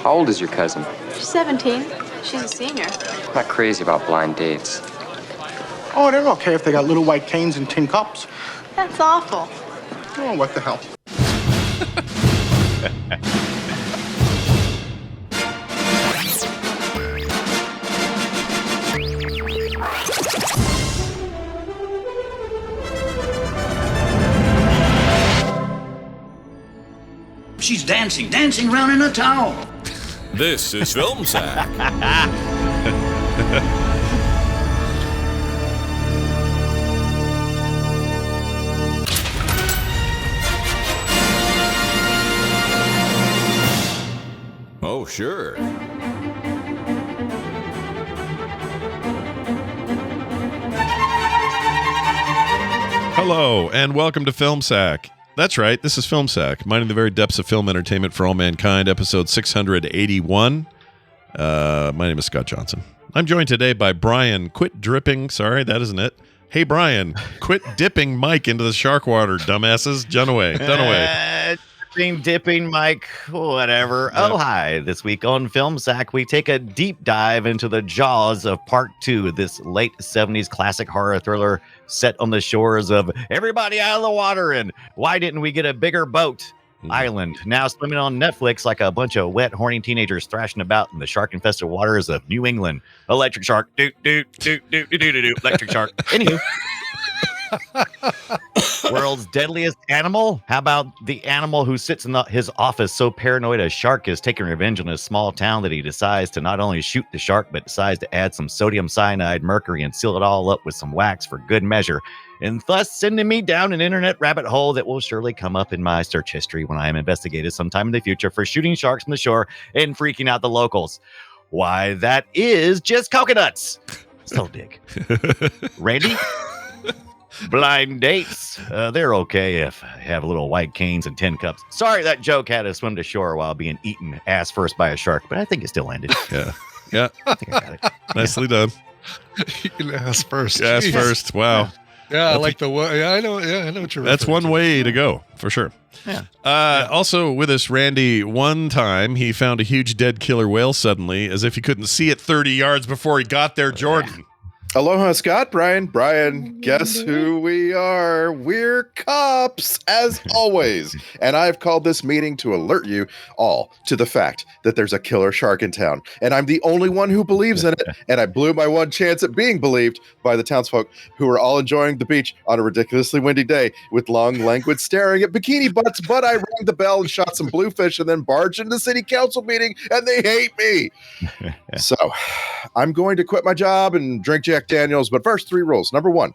How old is your cousin? She's 17. She's a senior. I'm not crazy about blind dates. Oh, they're okay if they got little white canes and tin cups. That's awful. Oh, what the hell? She's dancing around in a towel. This is Film Sack. Oh, sure. Hello, and welcome to Film Sack. That's right, this is Film Sack, mining the very depths of film entertainment for all mankind, episode 681. My name is Scott Johnson. I'm joined today by Brian. Quit dripping. Sorry, that isn't it. Hey, Brian, quit dipping Mike into the shark water, dumbasses. Dunaway. Dipping Mike, whatever. Yeah. Oh, hi. This week on Film Sack, we take a deep dive into the jaws of part 2 of this late 70s classic horror thriller set on the shores of everybody out of the water and why didn't we get a bigger boat? Island, now swimming on Netflix like a bunch of wet, horny teenagers thrashing about in the shark-infested waters of New England. Electric shark, electric shark. Anywho. World's deadliest animal? How about the animal who sits in his office so paranoid a shark is taking revenge on his small town that he decides to not only shoot the shark, but decides to add some sodium cyanide, mercury, and seal it all up with some wax for good measure, and thus sending me down an internet rabbit hole that will surely come up in my search history when I am investigated sometime in the future for shooting sharks from the shore and freaking out the locals. Why, that is just coconuts. So dig. Randy? Blind dates. They're okay if I have little white canes and tin cups. Sorry that joke had to swim to shore while being eaten ass first by a shark, but I think it still ended. Yeah. I think I got it. Nicely done. Eaten ass first. Ass first. Wow. Yeah, I like the way. Yeah, I know. Yeah, I know what you're. That's one way to go, for sure. Yeah. Also with us, Randy, one time he found a huge dead killer whale suddenly, as if he couldn't see it 30 yards before he got there, Jordan. Aloha, Scott. Brian, guess who we are? We're cops, as always. And I've called this meeting to alert you all to the fact that there's a killer shark in town. And I'm the only one who believes in it. And I blew my one chance at being believed by the townsfolk who are all enjoying the beach on a ridiculously windy day with long, languid staring at bikini butts. But I rang the bell and shot some bluefish and then barged into the city council meeting, and they hate me. So I'm going to quit my job and drink Jack Daniels, but first, 3 rules. Number 1,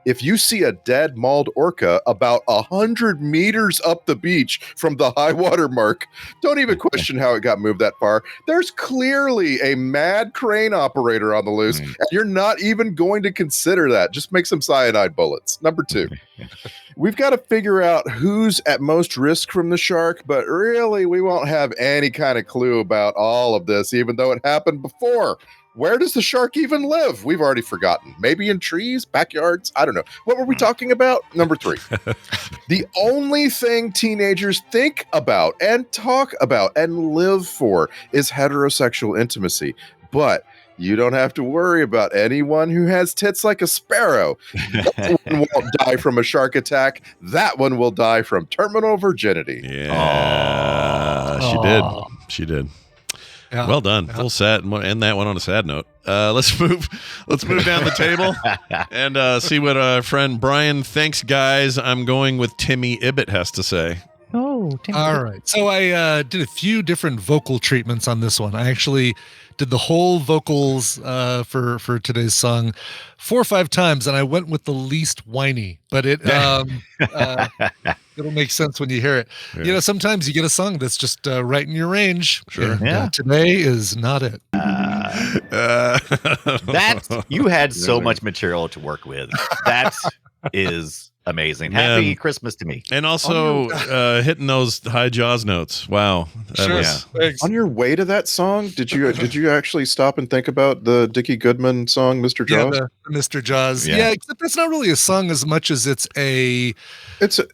if you see a dead mauled orca about 100 meters up the beach from the high water mark, don't even question how it got moved that far. There's clearly a mad crane operator on the loose, and you're not even going to consider that. Just make some cyanide bullets. Number 2, we've got to figure out who's at most risk from the shark, but really, we won't have any kind of clue about all of this, even though it happened before. Where does the shark even live? We've already forgotten. Maybe in trees, backyards? I don't know. What were we talking about? Number 3. The only thing teenagers think about and talk about and live for is heterosexual intimacy. But you don't have to worry about anyone who has tits like a sparrow. That one won't die from a shark attack. That one will die from terminal virginity. Yeah, she did. Yeah. Well done. Full set. End that one on a sad note. Let's move down the table and see what our friend Brian thinks, guys. I'm going with Timmy Ibbett has to say. Oh, Timmy. All right. So I did a few different vocal treatments on this one. I actually did the whole vocals for today's song 4 or 5 times, and I went with the least whiny. But it'll make sense when you hear it. Yeah. You know, sometimes you get a song that's just right in your range. Sure. And, today is not it. That you had so much material to work with. That is amazing. Happy Christmas to me. And also hitting those high jaws notes. Wow. On your way to that song, did you actually stop and think about the Dickie Goodman song, Mr. Jaws? Yeah, the Mr. Jaws. Yeah. Yeah, except it's not really a song as much as it's a It's a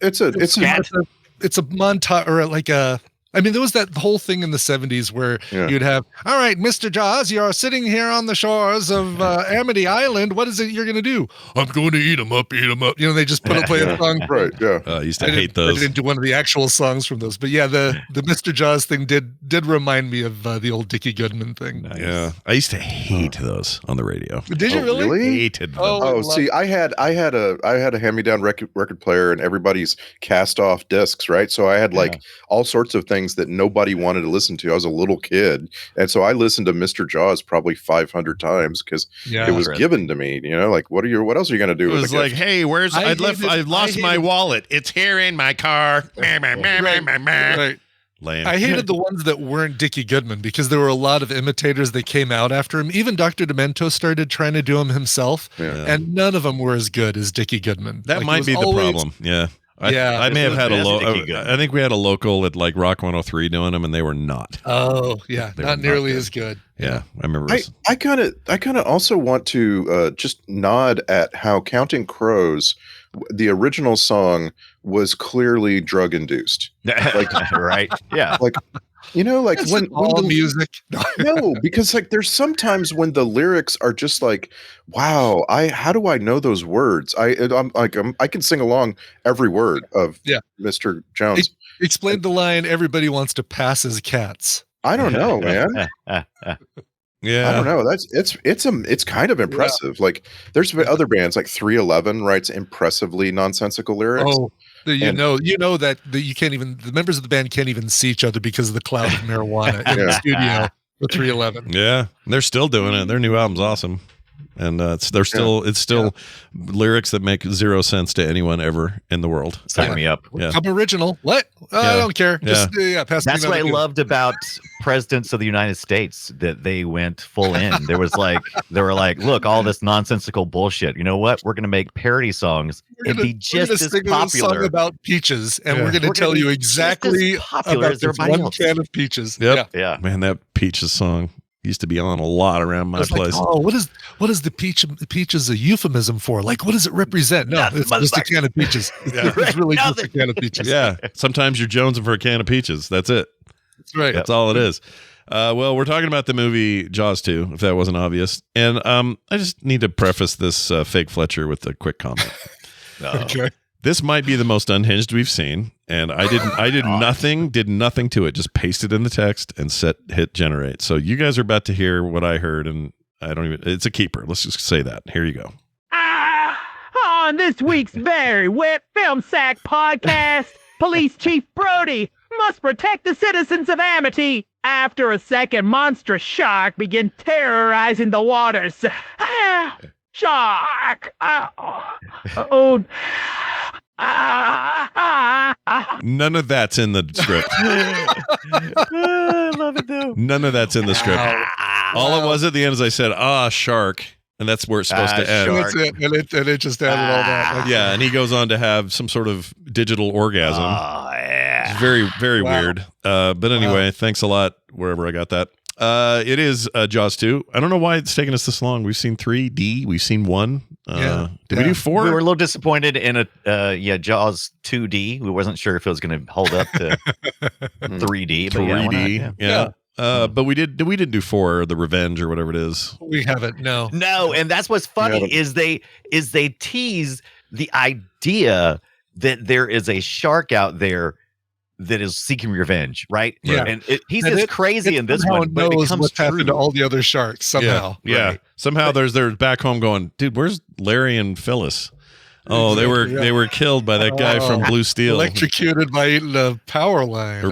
montage or like a I mean, there was that whole thing in the 70s where you'd have, all right, Mr. Jaws, you're sitting here on the shores of Amity Island. What is it you're going to do? I'm going to eat them up, eat them up. You know, they just play a song. Right, yeah. I used to hate those. I didn't do one of the actual songs from those. But yeah, the Mr. Jaws thing did remind me of the old Dickie Goodman thing. Nice. Yeah, I used to hate those on the radio. Did you really? Hated them. Oh, see, I had a hand-me-down record player and everybody's cast-off discs, right? So I had like all sorts of things that nobody wanted to listen to. I was a little kid, and so I listened to Mr. Jaws probably 500 times because it was given to me. You know, like what else are you gonna do? It was like, hey, I lost my wallet. It's here in my car. Right. Lame. I hated the ones that weren't Dickie Goodman because there were a lot of imitators that came out after him. Even Dr. Demento started trying to do them himself, and none of them were as good as Dickie Goodman. That might be the problem. Yeah. I may have had I think we had a local at like Rock 103 doing them, and they were not. Oh yeah, not nearly as good. Yeah, I remember. I kind of also want to just nod at how Counting Crows, the original song, was clearly drug induced. Like right, yeah, like. You know, like it's when the music. No, because like there's sometimes when the lyrics are just like, wow, how do I know those words? I can sing along every word of Mr. Jones. Explain the line, everybody wants to pass as cats. I don't know, man. Yeah, I don't know. It's kind of impressive. Like there's been other bands like 311 writes impressively nonsensical lyrics. Oh, you know that you can't even, the members of the band can't even see each other because of the cloud of marijuana in the studio with 311. Yeah, they're still doing it. Their new album's awesome. And it's still lyrics that make zero sense to anyone ever in the world. Sign me up. Yeah. I'm original. What? I don't care. Just pass me. That's what I loved about presidents of the United States, that they went full in. They were like, look, all this nonsensical bullshit. You know what? We're going to make parody songs and be just as popular. A song about peaches, and we're going to tell you exactly popular as about one can of peaches. Yep. Yeah. Man, that peaches song used to be on a lot around my place. Like, oh, what is the peaches a euphemism for? Like, what does it represent? No, it's just a can of peaches. It's really just a can of peaches. Yeah. Sometimes you're jonesing for a can of peaches. That's it. That's right. That's all it is. Well, we're talking about the movie Jaws 2, if that wasn't obvious. And I just need to preface this fake Fletcher with a quick comment. Okay. This might be the most unhinged we've seen, and I did nothing to it. Just pasted in the text and hit generate. So you guys are about to hear what I heard, and it's a keeper. Let's just say that. Here you go. On this week's very wet Film Sack podcast, Police Chief Brody must protect the citizens of Amity after a second monstrous shark began terrorizing the waters. Shark! None of that's in the script. I love it though. None of that's in the script. All it was at the end is I said, shark. And that's where it's supposed to end. That's it. And it just added all that. Yeah, and he goes on to have some sort of digital orgasm. Oh, yeah. It's very, very weird. But anyway, thanks a lot, wherever I got that. It is Jaws 2. I don't know why it's taken us this long. We've seen 3D. We've seen 1. Did we do 4? We were a little disappointed in Jaws 2D. We wasn't sure if it was going to hold up to 3D. But 3D. Yeah. But we didn't do 4, the Revenge or whatever it is. We haven't. No, and that's what's funny is they tease the idea that there is a shark out there that is seeking revenge, right? Yeah. And he's just crazy in this one, but it becomes what's true happened to all the other sharks somehow. Yeah. Right. Somehow they're back home going, dude, where's Larry and Phyllis? Oh, they were killed by that guy from Blue Steel. Electrocuted by eating a power line.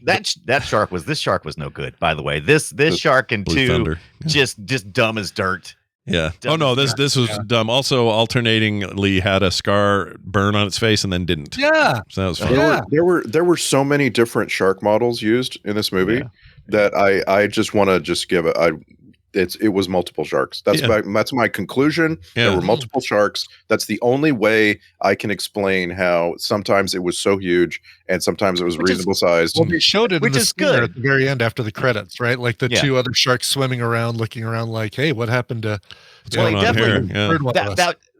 That shark was no good, by the way. This shark in Blue 2 Thunder. just dumb as dirt. Yeah. This was dumb. Also, alternatingly had a scar burn on its face and then didn't. Yeah. So that was fun. There were so many different shark models used in this movie that I just want to just give it was multiple sharks. That's my conclusion. Yeah. There were multiple sharks. That's the only way I can explain how sometimes it was so huge and sometimes it was reasonable sized. Well, they showed it in the good at the very end after the credits, right? Like the 2 other sharks swimming around, looking around like, hey, what happened to what's going on here? Yeah.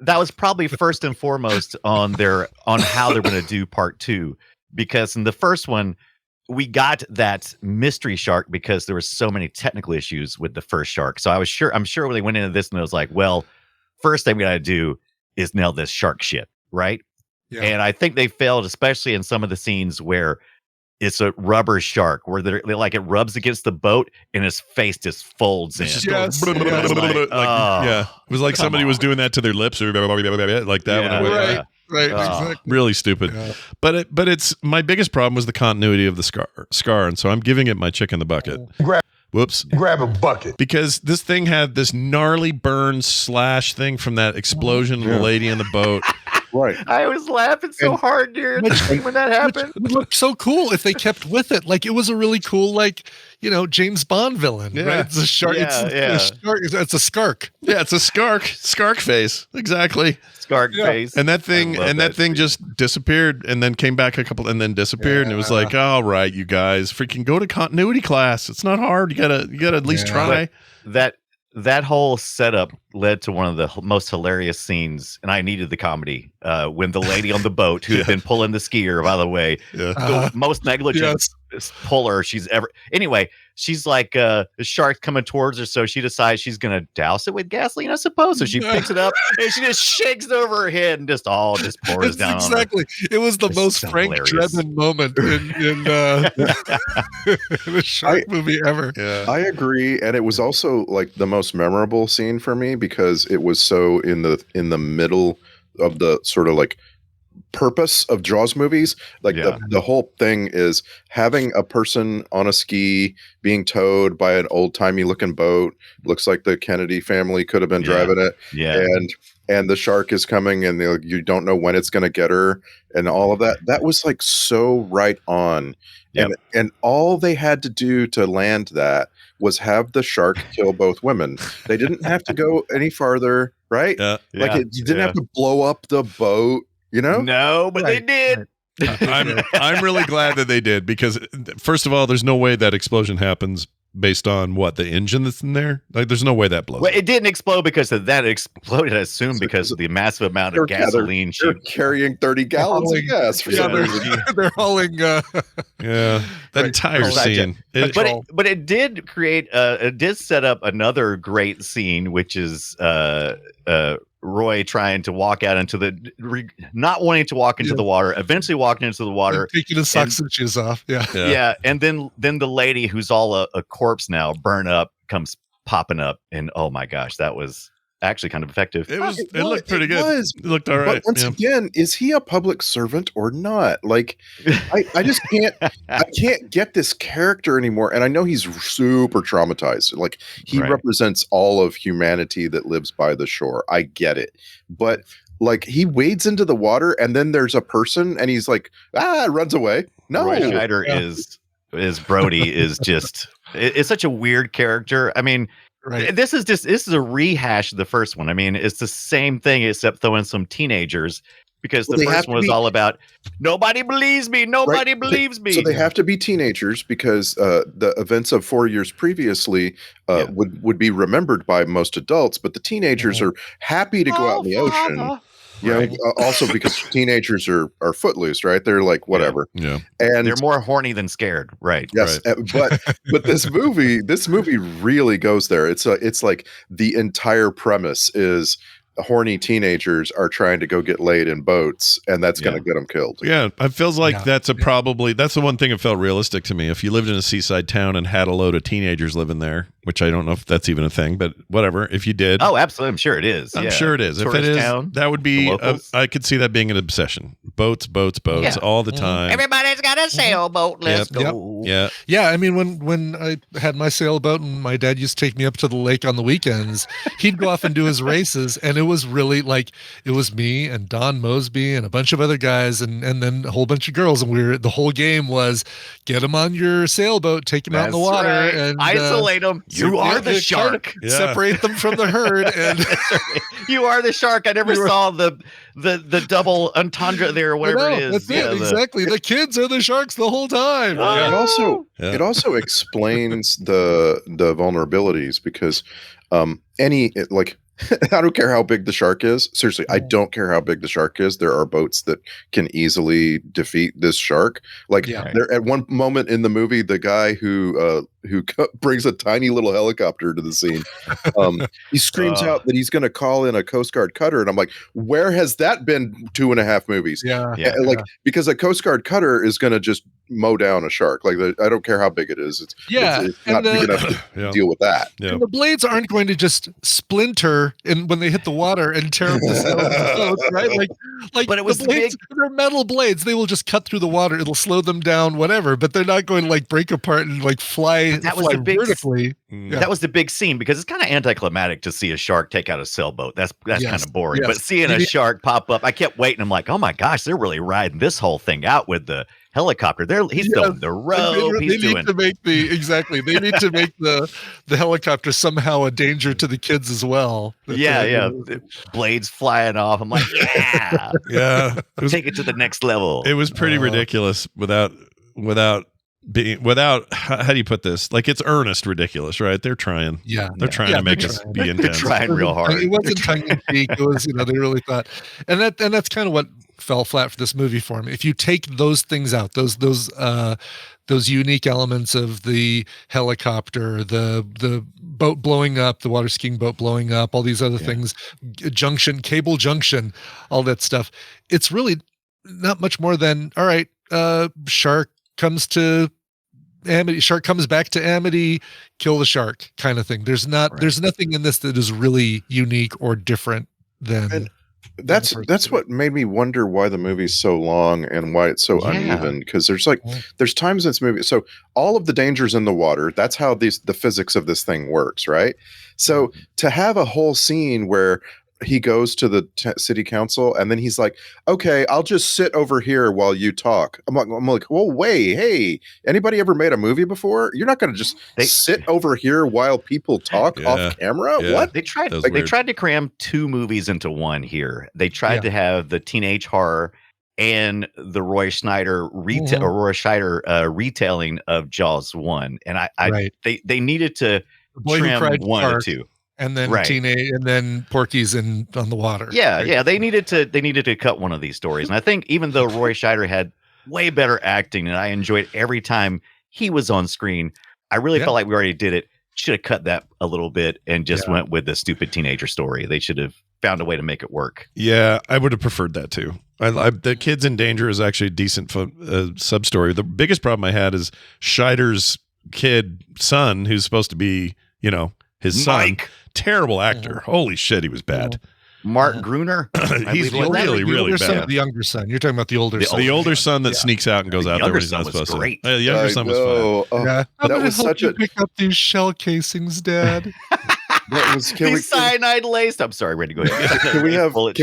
That was probably first and foremost on how they're going to do part 2, because in the first one, we got that mystery shark because there were so many technical issues with the first shark. So I'm sure when they went into this and it was like, well, first thing we got to do is nail this shark shit, right? Yeah. And I think they failed, especially in some of the scenes where it's a rubber shark, where they're like it rubs against the boat and his face just folds in. It's just Yes, going, yes. yeah. It was like come somebody was on. doing that to their lips or like that. Yeah, when it went, yeah. Right, Oh. exactly. really stupid. Yeah. But it's my biggest problem was the continuity of the scar, and so I'm giving it my chick in the bucket. Whoops. Grab a bucket. Because this thing had this gnarly burn slash thing from that explosion of the lady in the boat. Right. I was laughing so hard during when that happened. Which would look so cool if they kept with it. Like, it was a really cool, like, James Bond villain. Yeah. Right? It's a shark. Yeah, It's a skark. Yeah, it's a skark face. Exactly. Scark face. And that thing I love thing just disappeared and then came back and then disappeared. And it was like, all right, you guys, freaking go to continuity class. It's not hard. You gotta at least try. That whole setup led to one of the most hilarious scenes, and I needed the comedy when the lady on the boat who had been pulling the skier, by the way, the most negligent puller she's ever. Anyway, she's like, the shark coming towards her, so she decides she's gonna douse it with gasoline, I suppose. So she picks it up and she just shakes it over her head and just pours It's down. exactly. It was the most so Frank hilarious. Drebin moment in the shark movie ever. Yeah. I agree, and it was also like the most memorable scene for me because it was so in the middle of the sort of like purpose of Jaws movies. Like the whole thing is having a person on a ski being towed by an old-timey looking boat. Looks like the Kennedy family could have been driving it. Yeah. And the shark is coming and you don't know when it's going to get her and all of that. That was like so right on. Yep. And all they had to do to land that was have the shark kill both women. They didn't have to go any farther, right? Yeah. You didn't have to blow up the boat, No, but they did. I'm really glad that they did because first of all, there's no way that explosion happens based on what the engine that's in there. Like, there's no way that blows. Well, it didn't explode because of that. It exploded, I assume, because of the massive amount of gasoline. They're carrying 30 gallons of gas for some reason. They're hauling. That entire scene. But it did create. It did set up another great scene, which is Roy trying to walk out into not wanting to walk into the water, eventually walking into the water, and taking his socks and shoes off. Yeah. And then the lady who's all a corpse now, burn up, comes popping up, and oh my gosh, that was actually kind of effective. It looked pretty good. It looked all right. But once again, is he a public servant or not? Like, I just can't get this character anymore. And I know he's super traumatized. Like, he represents all of humanity that lives by the shore. I get it. But like, he wades into the water and then there's a person and he's like, runs away. No. Roy Scheider is Brody is just, it's such a weird character. I mean, this is a rehash of the first one. I mean, it's the same thing except throw in some teenagers because the first one was all about nobody believes me, nobody believes me. So they have to be teenagers because the events of 4 years previously would be remembered by most adults, but the teenagers are happy to go out in the ocean. Also because teenagers are footloose, right? They're like whatever. Yeah. And they're more horny than scared, right? Yes, right. But this movie really goes there. It's like the entire premise is horny teenagers are trying to go get laid in boats, and that's going to get them killed. Yeah, it feels like that's the one thing that felt realistic to me. If you lived in a seaside town and had a load of teenagers living there, which I don't know if that's even a thing, but whatever. If you did, oh, absolutely, I'm sure it is. I'm sure it is. If it is, that would be. I could see that being an obsession. Boats, all the time. Everybody's got a sailboat. Let's go. Yeah. I mean, when I had my sailboat and my dad used to take me up to the lake on the weekends, he'd go off and do his races, and it was really like it was me and Don Mosby and a bunch of other guys, and then a whole bunch of girls, and the whole game was get them on your sailboat, take them out in the water, and isolate them. You are the shark. Separate them from the herd, and you are the shark. I never saw the double entendre there, or whatever it is. That's it. Exactly. The kids are the sharks the whole time. It also explains the vulnerabilities because I don't care how big the shark is. Seriously, I don't care how big the shark is. There are boats that can easily defeat this shark. Like Yeah. there, at one moment in the movie, the guy who brings a tiny little helicopter to the scene, he screams out that he's going to call in a Coast Guard cutter, and I'm like, where has that been 2.5 movies? Yeah. Yeah. Like because a Coast Guard cutter is going to just mow down a shark. Like I don't care how big it is. It's not big enough to deal with that. Yeah. And the blades aren't going to just splinter when they hit the water and tear up the sail of the boat, right? Like, But it was the blades, they're metal blades. They will just cut through the water. It'll slow them down, whatever. But they're not going to like break apart and like fly vertically. That was the big scene because it's kind of anticlimactic to see a shark take out a sailboat. That's kind of boring. Yes. But seeing a shark pop up, I kept waiting. I'm like, oh my gosh, they're really riding this whole thing out with the helicopter. He's throwing the rope. They need to make They need to make the helicopter somehow a danger to the kids as well. The blades flying off. I'm like, yeah, Yeah. take it to the next level. It was pretty ridiculous without how do you put this? Like it's earnest ridiculous, right? They're trying. Yeah. They're trying to make us be They're intense. trying real hard. It wasn't tongue in cheek. It was, they really thought, and that's kind of what fell flat for this movie for me. If you take those things out, those unique elements of the helicopter, the boat blowing up, the water skiing boat blowing up, all these other things, cable junction, all that stuff, it's really not much more than, all right, shark comes to Amity, shark comes back to Amity, kill the shark kind of thing. There's nothing in this that is really unique or different than. That's what made me wonder why the movie's so long and why it's so uneven. Because there's times in this movie. So all of the dangers in the water. That's how the physics of this thing works, right? So to have a whole scene where he goes to the city council and then he's like, okay, I'll just sit over here while you talk. I'm like, well, wait, hey, anybody ever made a movie before? You're not going to just sit over here while people talk off camera. Yeah. What? They tried to cram 2 movies into one here. They tried to have the teenage horror and the Roy Schneider retelling of Jaws 1. And they needed to trim 1 or 2. And then and then Porky's on the water. Yeah. They needed to cut one of these stories. And I think even though Roy Scheider had way better acting and I enjoyed every time he was on screen, I really felt like we already did it. Should have cut that a little bit and just went with the stupid teenager story. They should have found a way to make it work. Yeah, I would have preferred that too. The Kids in Danger is actually a decent sub story. The biggest problem I had is Scheider's son, who's supposed to be, his son. Mike. Terrible actor. Holy shit, he was bad. Mark Gruner. He's really bad. The younger son. You're talking about the older son. The older son that sneaks out and goes out there when he's not supposed to. The younger son was fine. That was such a pick up these shell casings, Dad. These cyanide laced. I'm sorry, Randy. Go ahead. Can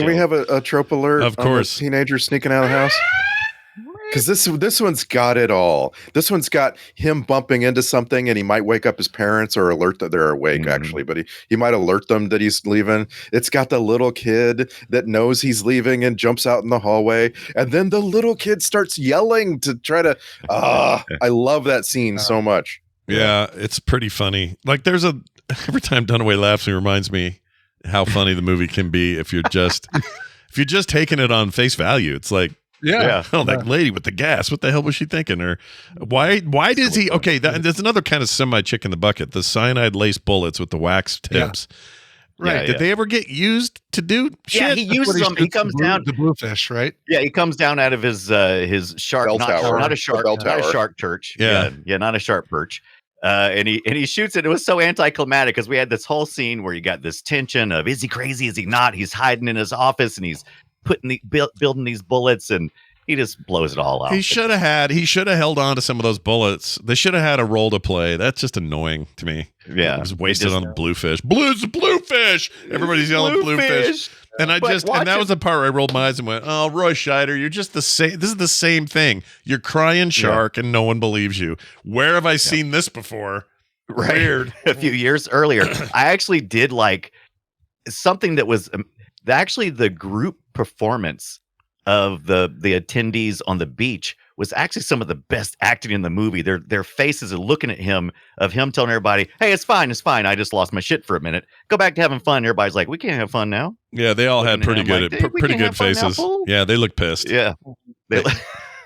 we have a trope alert? Of course. Teenager sneaking out of the house. Because this one's got it all. This one's got him bumping into something, and he might wake up his parents or alert that they're awake, actually. But he might alert them that he's leaving. It's got the little kid that knows he's leaving and jumps out in the hallway. And then the little kid starts yelling to try to... I love that scene so much. Yeah, it's pretty funny. Like every time Dunaway laughs, he reminds me how funny the movie can be if you're just taking it on face value. It's like, that lady with the gas. What the hell was she thinking? Or why does he? Okay, there's another kind of semi-chick in the bucket. The cyanide laced bullets with the wax tips. Yeah. Right? Did they ever get used to do shit? Yeah, he uses them. He comes down the bluefish, right? Yeah, he comes down out of his shark, not a shark church. Yeah, not a shark perch. And he shoots it. It was so anticlimactic because we had this whole scene where you got this tension of is he crazy? Is he not? He's hiding in his office and he's building these bullets, and he just blows it all out. He should have held on to some of those bullets. They should have had a role to play. That's just annoying to me. Yeah, it was wasted on the bluefish. Bluefish. Everybody's yelling bluefish. And that was the part where I rolled my eyes and went, "Oh, Roy Scheider, you're just the same. This is the same thing. You're crying shark, and no one believes you. Where have I seen this before?" Right. Weird. A few years earlier, I actually did like something that was actually the group performance of the attendees on the beach was actually some of the best acting in the movie. Their faces are looking at him, of him telling everybody, "Hey, it's fine. I just lost my shit for a minute. Go back to having fun." Everybody's like, "We can't have fun now." Yeah, they all had Looking pretty at him good, like, "Dude, we pretty can't good have fun now, faces. fool." Yeah, they look pissed. Yeah. They,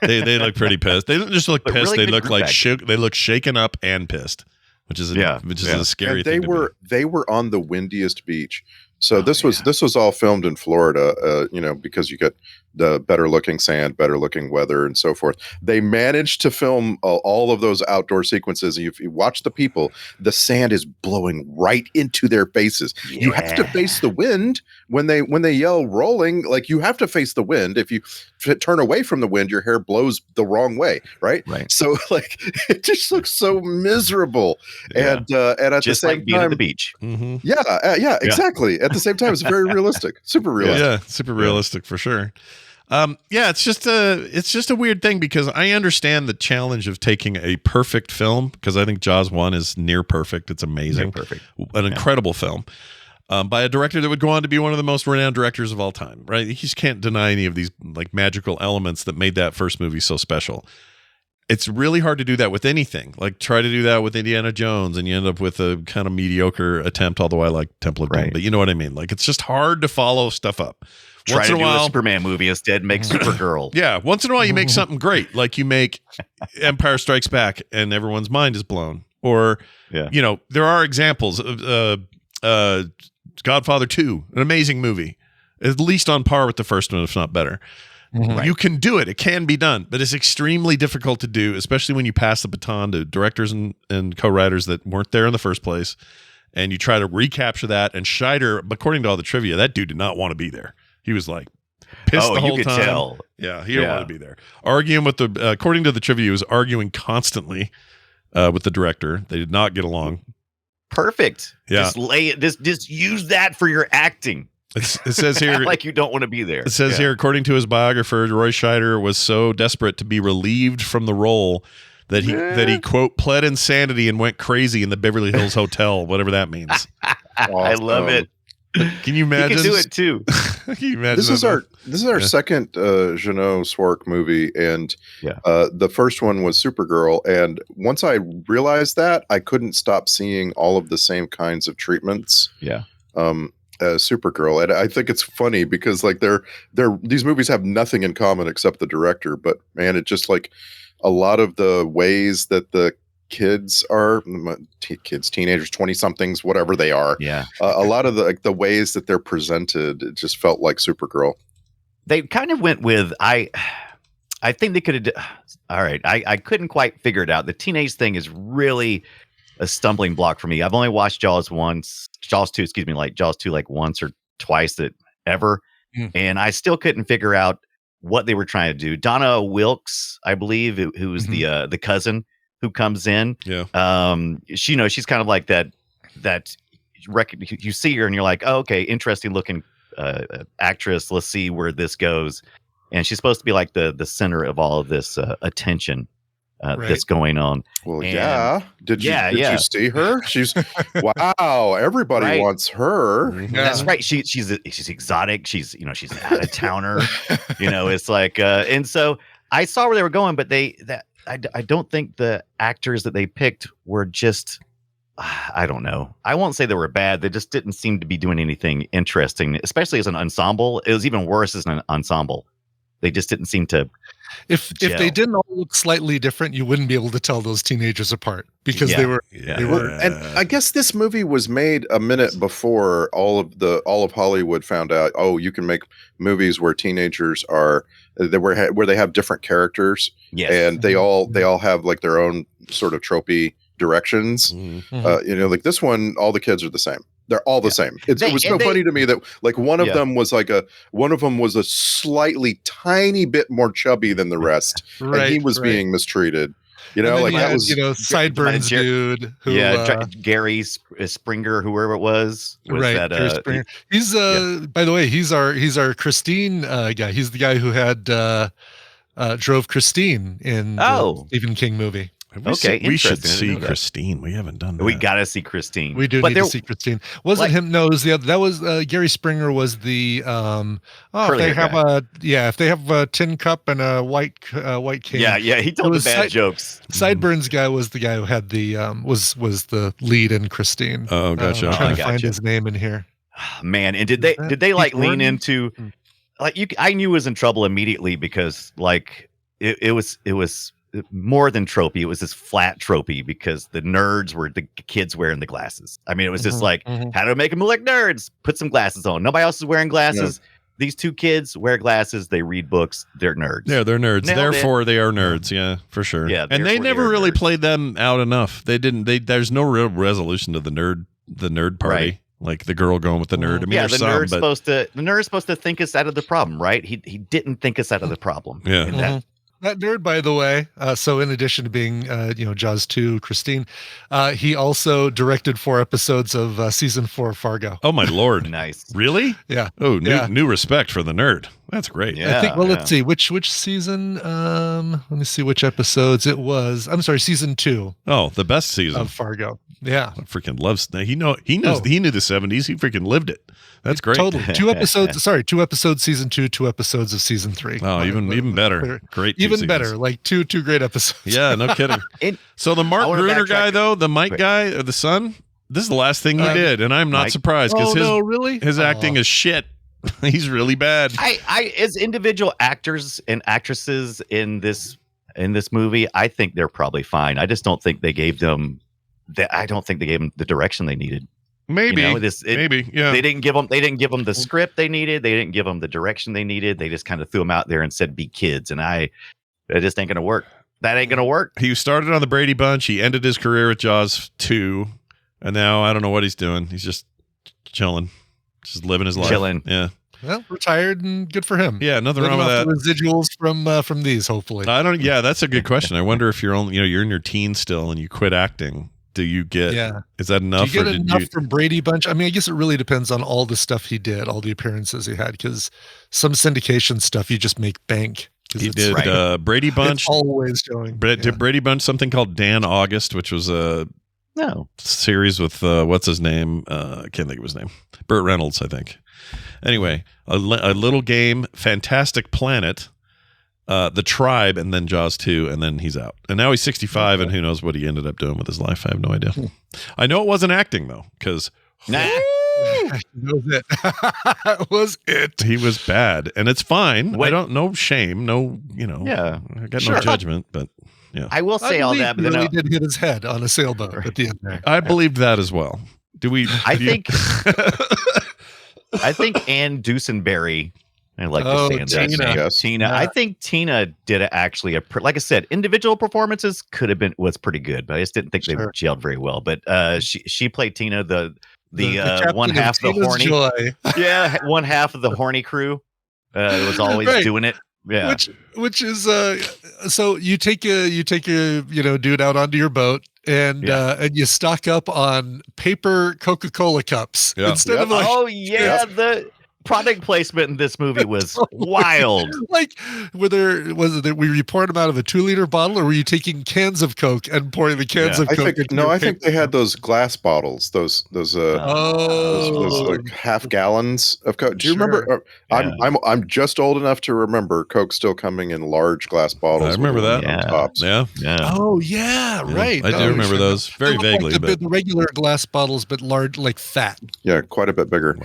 They look pretty pissed. They don't just look But pissed. really They good look group like acting. they look shaken up and pissed, which is a scary And thing. they were on the windiest beach. So this was all filmed in Florida, because you get the better looking sand, better looking weather, and so forth. They managed to film all of those outdoor sequences. If you watch the people, the sand is blowing right into their faces. Yeah. You have to face the wind when they yell rolling. Like, you have to face the wind. If you turn away from the wind, your hair blows the wrong way, right? Right. So like, it just looks so miserable. Yeah. And at Just the same like being time, at the beach. Mm-hmm. yeah, exactly. At the same time, it's very realistic, super realistic. Yeah, super realistic for sure. It's just a weird thing, because I understand the challenge of taking a perfect film, because I think Jaws 1 is near perfect. It's amazing. Near perfect. An incredible film. By a director that would go on to be one of the most renowned directors of all time, right? You just can't deny any of these like magical elements that made that first movie so special. It's really hard to do that with anything. Like, try to do that with Indiana Jones, and you end up with a kind of mediocre attempt, although I like Temple of Doom. Right. But you know what I mean? Like, it's just hard to follow stuff up. Try Once to in a do while, a Superman movie instead. Make Supergirl. yeah, once in a while you make something great, like you make Empire Strikes Back, and everyone's mind is blown. Or, there are examples of Godfather 2, an amazing movie, at least on par with the first one, if not better. Right. You can do it. It can be done, but it's extremely difficult to do, especially when you pass the baton to directors and co-writers that weren't there in the first place, and you try to recapture that. And Scheider, according to all the trivia, that dude did not want to be there. He was like pissed the whole you could time. tell. Yeah, he didn't want to be there. Arguing with according to the trivia, he was arguing constantly with the director. They did not get along. Perfect. Yeah. Just lay it. Just use that for your acting. It says here, Like you don't want to be there. It says here, according to his biographer, Roy Scheider was so desperate to be relieved from the role that he quote pled insanity and went crazy in the Beverly Hills Hotel, whatever that means. I love it. Can you imagine? He can do it too. Can you imagine? This is our second Jeannot Swark movie, and the first one was Supergirl. And once I realized that, I couldn't stop seeing all of the same kinds of treatments. Yeah. Supergirl, and I think it's funny because like these movies have nothing in common except the director. But man, it just like a lot of the ways that the kids are teenagers, 20 somethings, whatever they are. Yeah. A lot of the ways that they're presented, it just felt like Supergirl. They kind of went with I think they could have. All right, I couldn't quite figure it out. The teenage thing is really a stumbling block for me. I've only watched Jaws 2, like Jaws 2, like once or twice ever, and I still couldn't figure out what they were trying to do. Donna Wilkes, I believe, who was the cousin who comes in. Yeah. She's kind of like that you see her and you're like, oh, okay, interesting looking actress. Let's see where this goes. And she's supposed to be like the center of all of this attention that's going on. Well, and, Did you see her? She's wow. Everybody wants her. Yeah. That's right. She's exotic. She's an out of towner. It's like and so I saw where they were going, but I don't think the actors that they picked were just. I don't know. I won't say they were bad. They just didn't seem to be doing anything interesting, especially as an ensemble. It was even worse as an ensemble. They just didn't seem to. If they didn't all look slightly different, you wouldn't be able to tell those teenagers apart because they were. And I guess this movie was made a minute before all of Hollywood found out. Oh, you can make movies where teenagers are where they have different characters. Yes. And they all have like their own sort of tropey directions. Like this one, all the kids are the same. They're all the same. It was so funny to me that like one of them was a slightly tiny bit more chubby than the rest, and he was being mistreated. That was sideburns dude. Gary Springer, whoever it was right? Gary Springer. He's by the way, he's our Christine guy. He's the guy who had drove Christine in the Stephen King movie. We should interesting. I didn't see know that. Christine. We haven't done that. We got to see Christine. We do But need there- to see Christine. Wasn't him? No, it was the other. That was Gary Springer. Was the if they have if they have a tin cup and a white cane. Yeah, he told the bad jokes. Sideburns guy was the guy who had the was the lead in Christine. Oh, gotcha. I'm trying to Gotcha. find his name in here. Man, and did they like lean into I knew it was in trouble immediately because like it was more than tropey. It was this flat tropey because the nerds were the kids wearing the glasses. I mean, it was just like how to make them look like nerds. Put some glasses on. Nobody else is wearing glasses. Yeah. These two kids wear glasses. They read books. They're nerds. Yeah, they're nerds. Nailed Therefore, it. They are nerds. Yeah, for sure. Yeah, and they never really played them out enough. They didn't. There's no real resolution to the nerd party. Right. Like the girl going with the nerd. I mean, the there's the nerd's supposed to think us out of the problem, right? He didn't think us out of the problem. Yeah. That nerd, by the way. So in addition to being, Jaws 2, Christine, he also directed 4 episodes of season 4 of Fargo. Oh my Lord! Nice. Really? Yeah. Oh, new respect for the nerd. That's great. Yeah. I think. Well, let's see which season. Let me see which episodes it was. I'm sorry, season 2. Oh, the best season of Fargo. Yeah. I freaking loves. He knew the 70s. He freaking lived it. That's great. Totally. 2 episodes. Sorry, 2 episodes season 2, 2 episodes of season 3. Oh, even better. Great. Even better. Like two great episodes. Yeah, no kidding. So the Mark Gruner guy, though, the Mike guy, the son, this is the last thing he did, and I'm not surprised because his acting is shit. He's really bad. I as individual actors and actresses in this movie, I think they're probably fine. I just don't think they gave them the direction they needed. Maybe, maybe, yeah. They didn't give them the script they needed. They didn't give them the direction they needed. They just kind of threw them out there and said, "Be kids." And it just ain't gonna work. That ain't gonna work. He started on the Brady Bunch. He ended his career with Jaws 2, and now I don't know what he's doing. He's just chilling, just living his life. Chilling. Yeah. Well, retired and good for him. Yeah, nothing wrong with that. Residuals from these, hopefully. I don't. Yeah, that's a good question. I wonder if you're you're in your teens still and you quit acting. Do you get? Yeah. Is that enough? Do you get enough from Brady Bunch? I mean, I guess it really depends on all the stuff he did, all the appearances he had. Because some syndication stuff, you just make bank. He did Brady Bunch. It's always showing. Did Brady Bunch something called Dan August, which was a series with what's his name? I can't think of his name. Burt Reynolds, I think. Anyway, a little game, Fantastic Planet. The Tribe, and then Jaws 2, and then he's out. And now he's 65, and who knows what he ended up doing with his life. I have no idea. I know it wasn't acting, though, because was it. He was bad, and it's fine. I don't, no shame, no, Yeah. I got no judgment, but yeah. I will say all that, but then he did hit his head on a sailboat at the end there. I believed that as well. I think Ann Dusenberry, I like to say that. Tina. I think Tina did actually like I said, individual performances was pretty good, but I just didn't think they gelled very well. But she played Tina, the one half of the horny, one half of the horny crew was always doing it. Yeah, which is so you take a dude out onto your boat and you stock up on paper Coca-Cola cups instead of like the product placement in this movie was wild. Like, were you pouring them out of a 2-liter bottle, or were you taking cans of Coke and pouring the cans of Coke? I think they had those glass bottles, those like half gallons of Coke. Do you remember? I'm just old enough to remember Coke still coming in large glass bottles. I remember that. Tops. Yeah. Oh yeah, right. I do remember those very vaguely, like but the regular glass bottles, but large, like fat. Yeah, quite a bit bigger.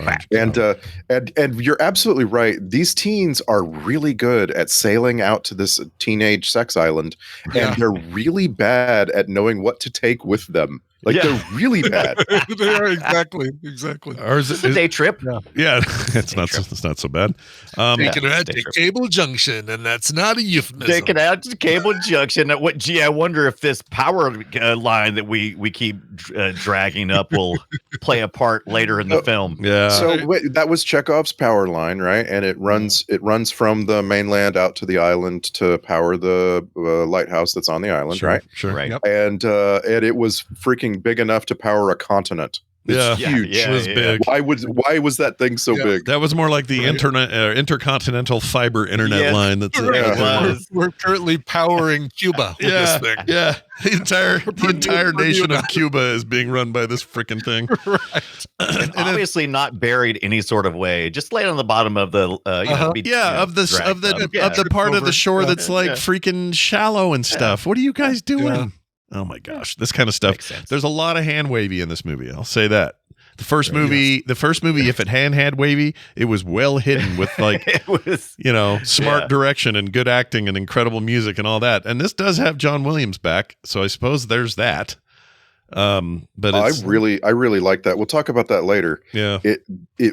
And you're absolutely right. These teens are really good at sailing out to this teenage sex island, and they're really bad at knowing what to take with them. Like they're really bad. They are exactly. Or is it a day trip? Yeah, it's not so bad. Taking it out to Cable Junction, and that's not a euphemism. Taking it out to Cable Junction. I wonder if this power line that we keep dragging up will play a part later in the film. Yeah. So that was Chekhov's power line, right? And it runs from the mainland out to the island to power the lighthouse that's on the island, right? Sure. Right. Yep. And it was freaking big enough to power a continent. Yeah, huge. it was big. Why was that thing so big? That was more like the intercontinental fiber internet line. That's We're currently powering Cuba with this thing. Yeah. The entire nation of Cuba is being run by this freaking thing. Right. And obviously not buried any sort of way, just laid on the bottom of the of the part of the shore that's like freaking shallow and stuff. What are you guys doing? Yeah. Oh my gosh, this kind of stuff. There's a lot of hand wavy in this movie. I'll say that. The first movie, if it hand wavy, it was well hidden with like it was, smart direction and good acting and incredible music and all that. And this does have John Williams back, so I suppose there's that. But I really like that. We'll talk about that later. Yeah.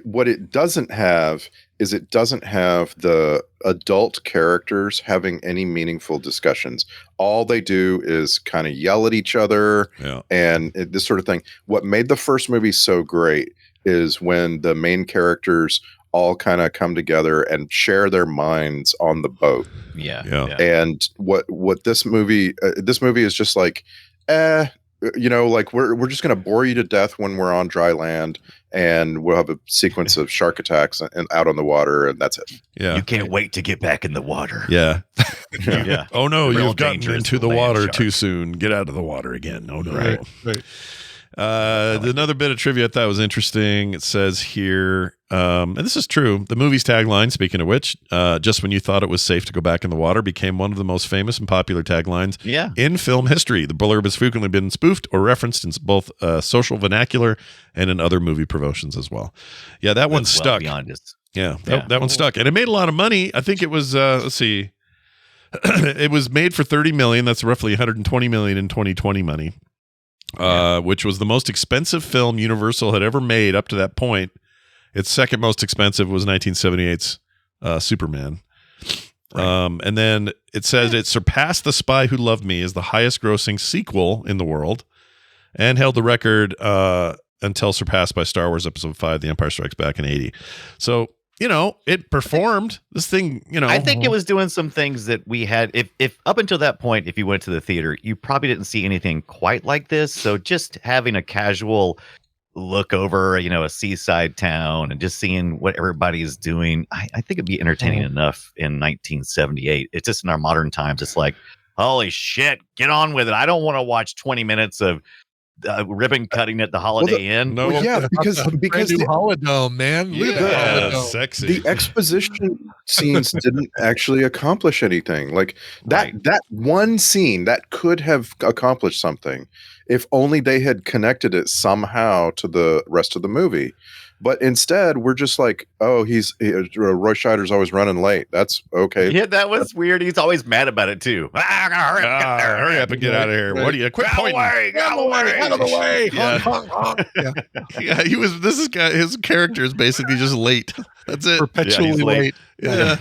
What it doesn't have is it doesn't have the adult characters having any meaningful discussions. All they do is kind of yell at each other and this sort of thing. What made the first movie so great is when the main characters all kind of come together and share their minds on the boat. Yeah. And what this movie is just like, like we're just going to bore you to death when we're on dry land, and we'll have a sequence of shark attacks and out on the water, and that's it. Yeah, you can't wait to get back in the water. Yeah. Yeah. Oh no, Real you've gotten dangerous into the land water shark. too soon. Get out of the water again. Oh no. Right. Another bit of trivia I thought was interesting. It says here, and this is true, the movie's tagline, speaking of which, just when you thought it was safe to go back in the water, became one of the most famous and popular taglines in film history. The blurb has frequently been spoofed or referenced in both social vernacular and in other movie promotions as well. Yeah, that one stuck. That one stuck. And it made a lot of money. I think it was, let's see, it was made for $30 million. That's roughly $120 million in 2020 money. Which was the most expensive film Universal had ever made up to that point. Its second most expensive was 1978's Superman. And then it says it surpassed The Spy Who Loved Me as the highest grossing sequel in the world and held the record until surpassed by Star Wars Episode 5, The Empire Strikes Back in 80. So, it performed. This thing, I think it was doing some things that we had. If up until that point, if you went to the theater, you probably didn't see anything quite like this. So just having a casual look over, a seaside town and just seeing what everybody's doing, I think it'd be entertaining enough in 1978. It's just in our modern times. It's like, holy shit, get on with it. I don't want to watch 20 minutes of ribbon cutting at the Holiday Inn. No, because the Holodome, man. Look at the Holodome. Sexy. The exposition scenes didn't actually accomplish anything. Like that one scene that could have accomplished something if only they had connected it somehow to the rest of the movie. But instead, we're just like, oh, Roy Scheider's always running late. That's okay. Yeah, that was weird. He's always mad about it too. Hurry up and get out of here. What do you quit pointing? Out of the way. Yeah, he was. His character is basically just late. That's it. Perpetually late. Yeah.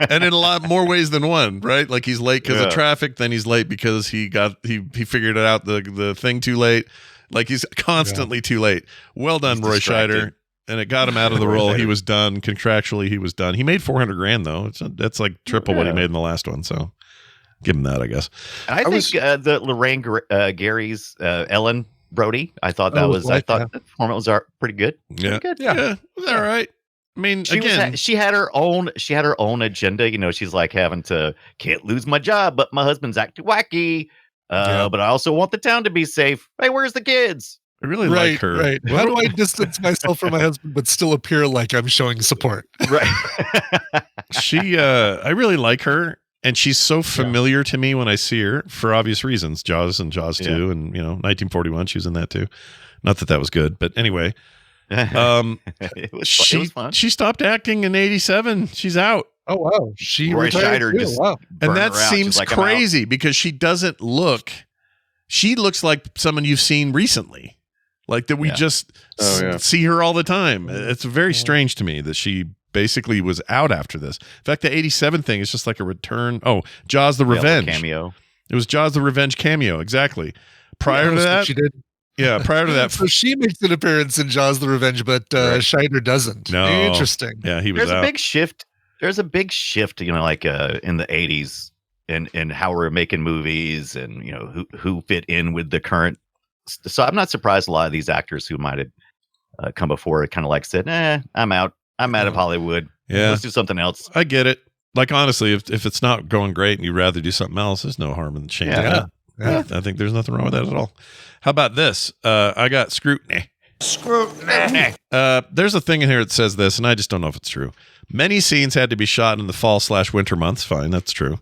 And in a lot more ways than one, right? Like he's late because of traffic, then he's late because he figured it out the thing too late. Like he's constantly too late. Well done, Roy Scheider. And it got him out of the role. He was done. Contractually, he was done. He made $400,000 though. That's like triple what he made in the last one. So give him that, I guess. I think the Lorraine Gary's Ellen Brody. I thought the performance was pretty good. Yeah, pretty good. Yeah, it was all right. I mean, she had her own agenda. She's like having to can't lose my job, but my husband's acting wacky. But I also want the town to be safe. Hey, where's the kids? I really like her. Right. How do I distance myself from my husband but still appear like I'm showing support? Right. I really like her, and she's so familiar to me when I see her for obvious reasons. Jaws and Jaws 2, and 1941, she was in that too. Not that was good, but anyway. It was fun. She stopped acting in 87. She's out. Oh wow. She Roy Scheider just and that seems crazy because she doesn't look. She looks like someone you've seen recently, like that we just see her all the time. It's very strange to me that she basically was out after this. In fact, the 87 thing is just like a return. Oh, Jaws the Revenge cameo. It was Jaws the Revenge cameo. Exactly. Prior to that, she did. Yeah, prior to that. So she makes an appearance in Jaws the Revenge, but Scheider doesn't. No. Interesting. Yeah, he was There's out. a big shift. There's a big shift, like in the 80s and how we're making movies and, who fit in with the current. So I'm not surprised a lot of these actors who might have come before, it kind of like said, I'm out. I'm out of Hollywood. Yeah. Let's do something else. I get it. Like, honestly, if it's not going great and you'd rather do something else, there's no harm in changing Yeah. that. Yeah. I think there's nothing wrong with that at all. How about this? I got scrutiny. There's a thing in here that says this, and I just don't know if it's true. Many scenes had to be shot in the fall/winter months. Fine, that's true.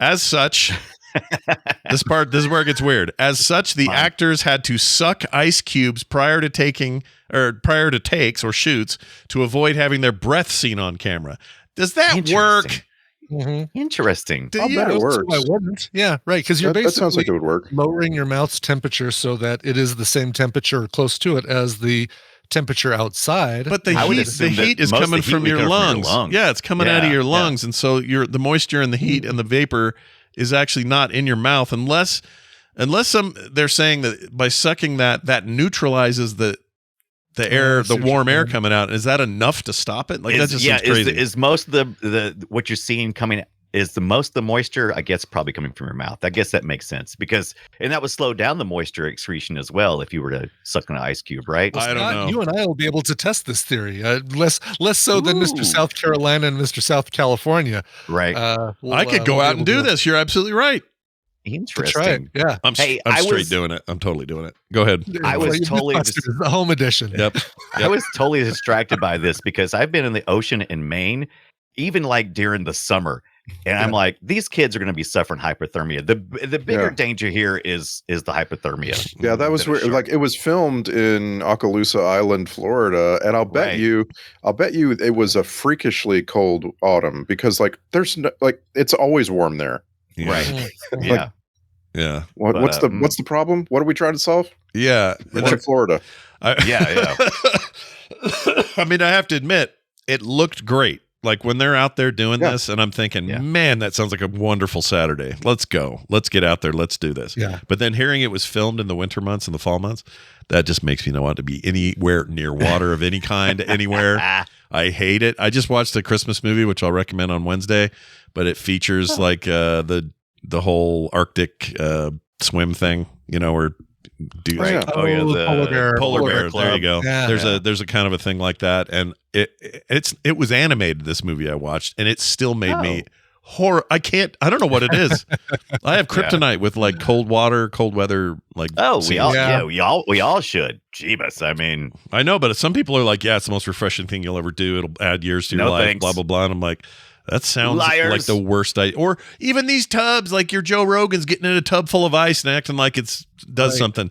As such, this is where it gets weird. As such, the actors had to suck ice cubes prior to takes or shoots to avoid having their breath seen on camera. Does that work? Interesting. I'll bet it works. I wouldn't. Yeah, right. Because you're That basically sounds like it would work. lowering your mouth's temperature so that it is the same temperature or close to it as the temperature outside. But the heat is coming from your lungs. Yeah, it's coming out of your lungs, and so the moisture and the heat and the vapor is actually not in your mouth unless they're saying that by sucking that neutralizes the air, the warm air coming out. Is that enough to stop it? Like, that just seems crazy. Is most of the what you're seeing coming, is the most of the moisture, I guess, probably coming from your mouth. I guess that makes sense, and that would slow down the moisture excretion as well if you were to suck an ice cube, right? I don't know. You and I will be able to test this theory. Less so than Mr. South Carolina and Mr. South California. Right. I could go out and do this. You're absolutely right. Interesting. Yeah. I'm straight doing it. I'm totally doing it. Go ahead. I was totally the home edition. Yep. I was totally distracted by this because I've been in the ocean in Maine, even like during the summer. And I'm like, these kids are going to be suffering hypothermia. The bigger danger here is the hypothermia. Yeah, that was weird. Like, it was filmed in Okaloosa Island, Florida, and I'll bet you it was a freakishly cold autumn because there's it's always warm there. Yeah. Right. Yeah. Yeah. What's the problem? What are we trying to solve? Yeah. We're in Florida. Yeah. I mean, I have to admit, it looked great. Like, when they're out there doing this, and I'm thinking, man, that sounds like a wonderful Saturday. Let's go. Let's get out there. Let's do this. Yeah. But then hearing it was filmed in the winter months and the fall months, that just makes me not want to be anywhere near water of any kind, anywhere. I hate it. I just watched a Christmas movie, which I'll recommend on Wednesday, but it features the whole Arctic swim thing, or the polar bear. There you go. Yeah, there's a kind of a thing like that, and it was animated. This movie I watched, and it still made me horror. I don't know what it is. I have kryptonite with like cold water, cold weather. Like, we all should. Jeebus, I mean, I know, but some people are like, it's the most refreshing thing you'll ever do. It'll add years to your life. Thanks. Blah blah blah. And I'm like, that sounds like the worst idea. Or even these tubs, like your Joe Rogan's getting in a tub full of ice and acting like it does something.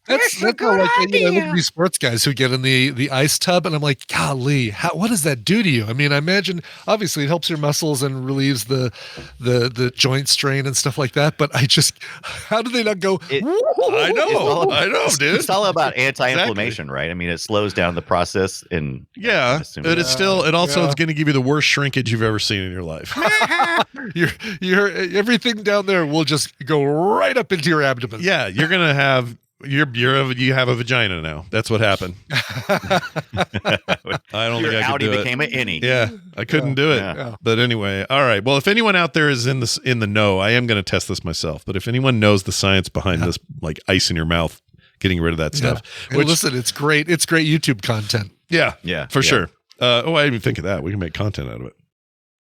That's like, I look at these sports guys who get in the ice tub, and I'm like, golly, what does that do to you? I mean, I imagine obviously it helps your muscles and relieves the joint strain and stuff like that. But how do they not go? I know, dude. It's all about anti-inflammation, right? I mean, it slows down the process, and but it's still it's going to give you the worst shrinkage you've ever seen in your life. Your everything down there will just go right up into your abdomen. Yeah, you're gonna have. You have a vagina now. That's what happened. I don't think I could do it. Became an innie. Yeah, I couldn't do it. Yeah. But anyway, all right. Well, if anyone out there is in the know, I am going to test this myself. But if anyone knows the science behind this, like ice in your mouth, getting rid of that stuff. Listen, it's great. It's great YouTube content. Yeah, for sure. I didn't even think of that. We can make content out of it.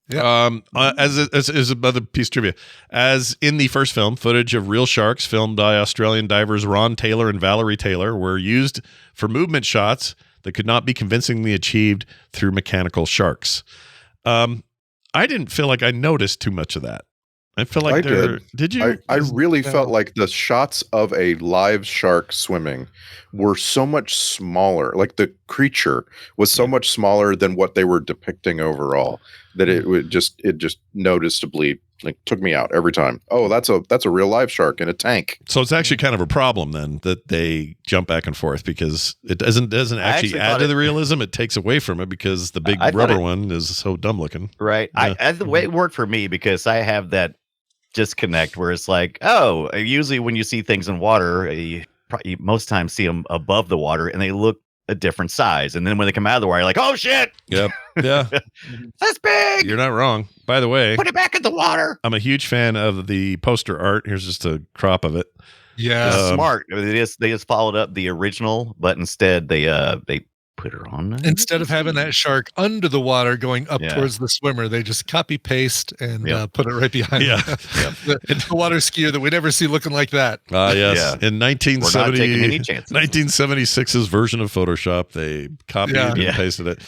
Yeah. As another piece of trivia, as in the first film, footage of real sharks filmed by Australian divers Ron Taylor and Valerie Taylor were used for movement shots that could not be convincingly achieved through mechanical sharks. I didn't feel like I noticed too much of that. I feel like did you? I really felt like the shots of a live shark swimming were so much smaller. Like, the creature was so much smaller than what they were depicting overall, that it just noticeably took me out every time. Oh, that's a real live shark in a tank. So it's actually kind of a problem then that they jump back and forth, because it doesn't actually add to the realism. It takes away from it because the big rubber one is so dumb looking. Right. Yeah. The way it worked for me, because I have that disconnect where it's like, usually when you see things in water, you most times see them above the water and they look a different size, and then when they come out of the water, you're like, oh shit, yeah that's big. You're not wrong. By the way, put it back in the water. I'm a huge fan of the poster art. Here's just a crop of it. Yeah, smart. They just followed up the original, but instead they put her on. Instead of having that shark under the water going up Yeah. towards the swimmer, they just copy paste and Yep. put it right behind. Yeah. them. the water skier that we never see looking like that. Yes. Yeah. In We're not taking any chances. 1976's version of Photoshop, they copied and Yeah. pasted it.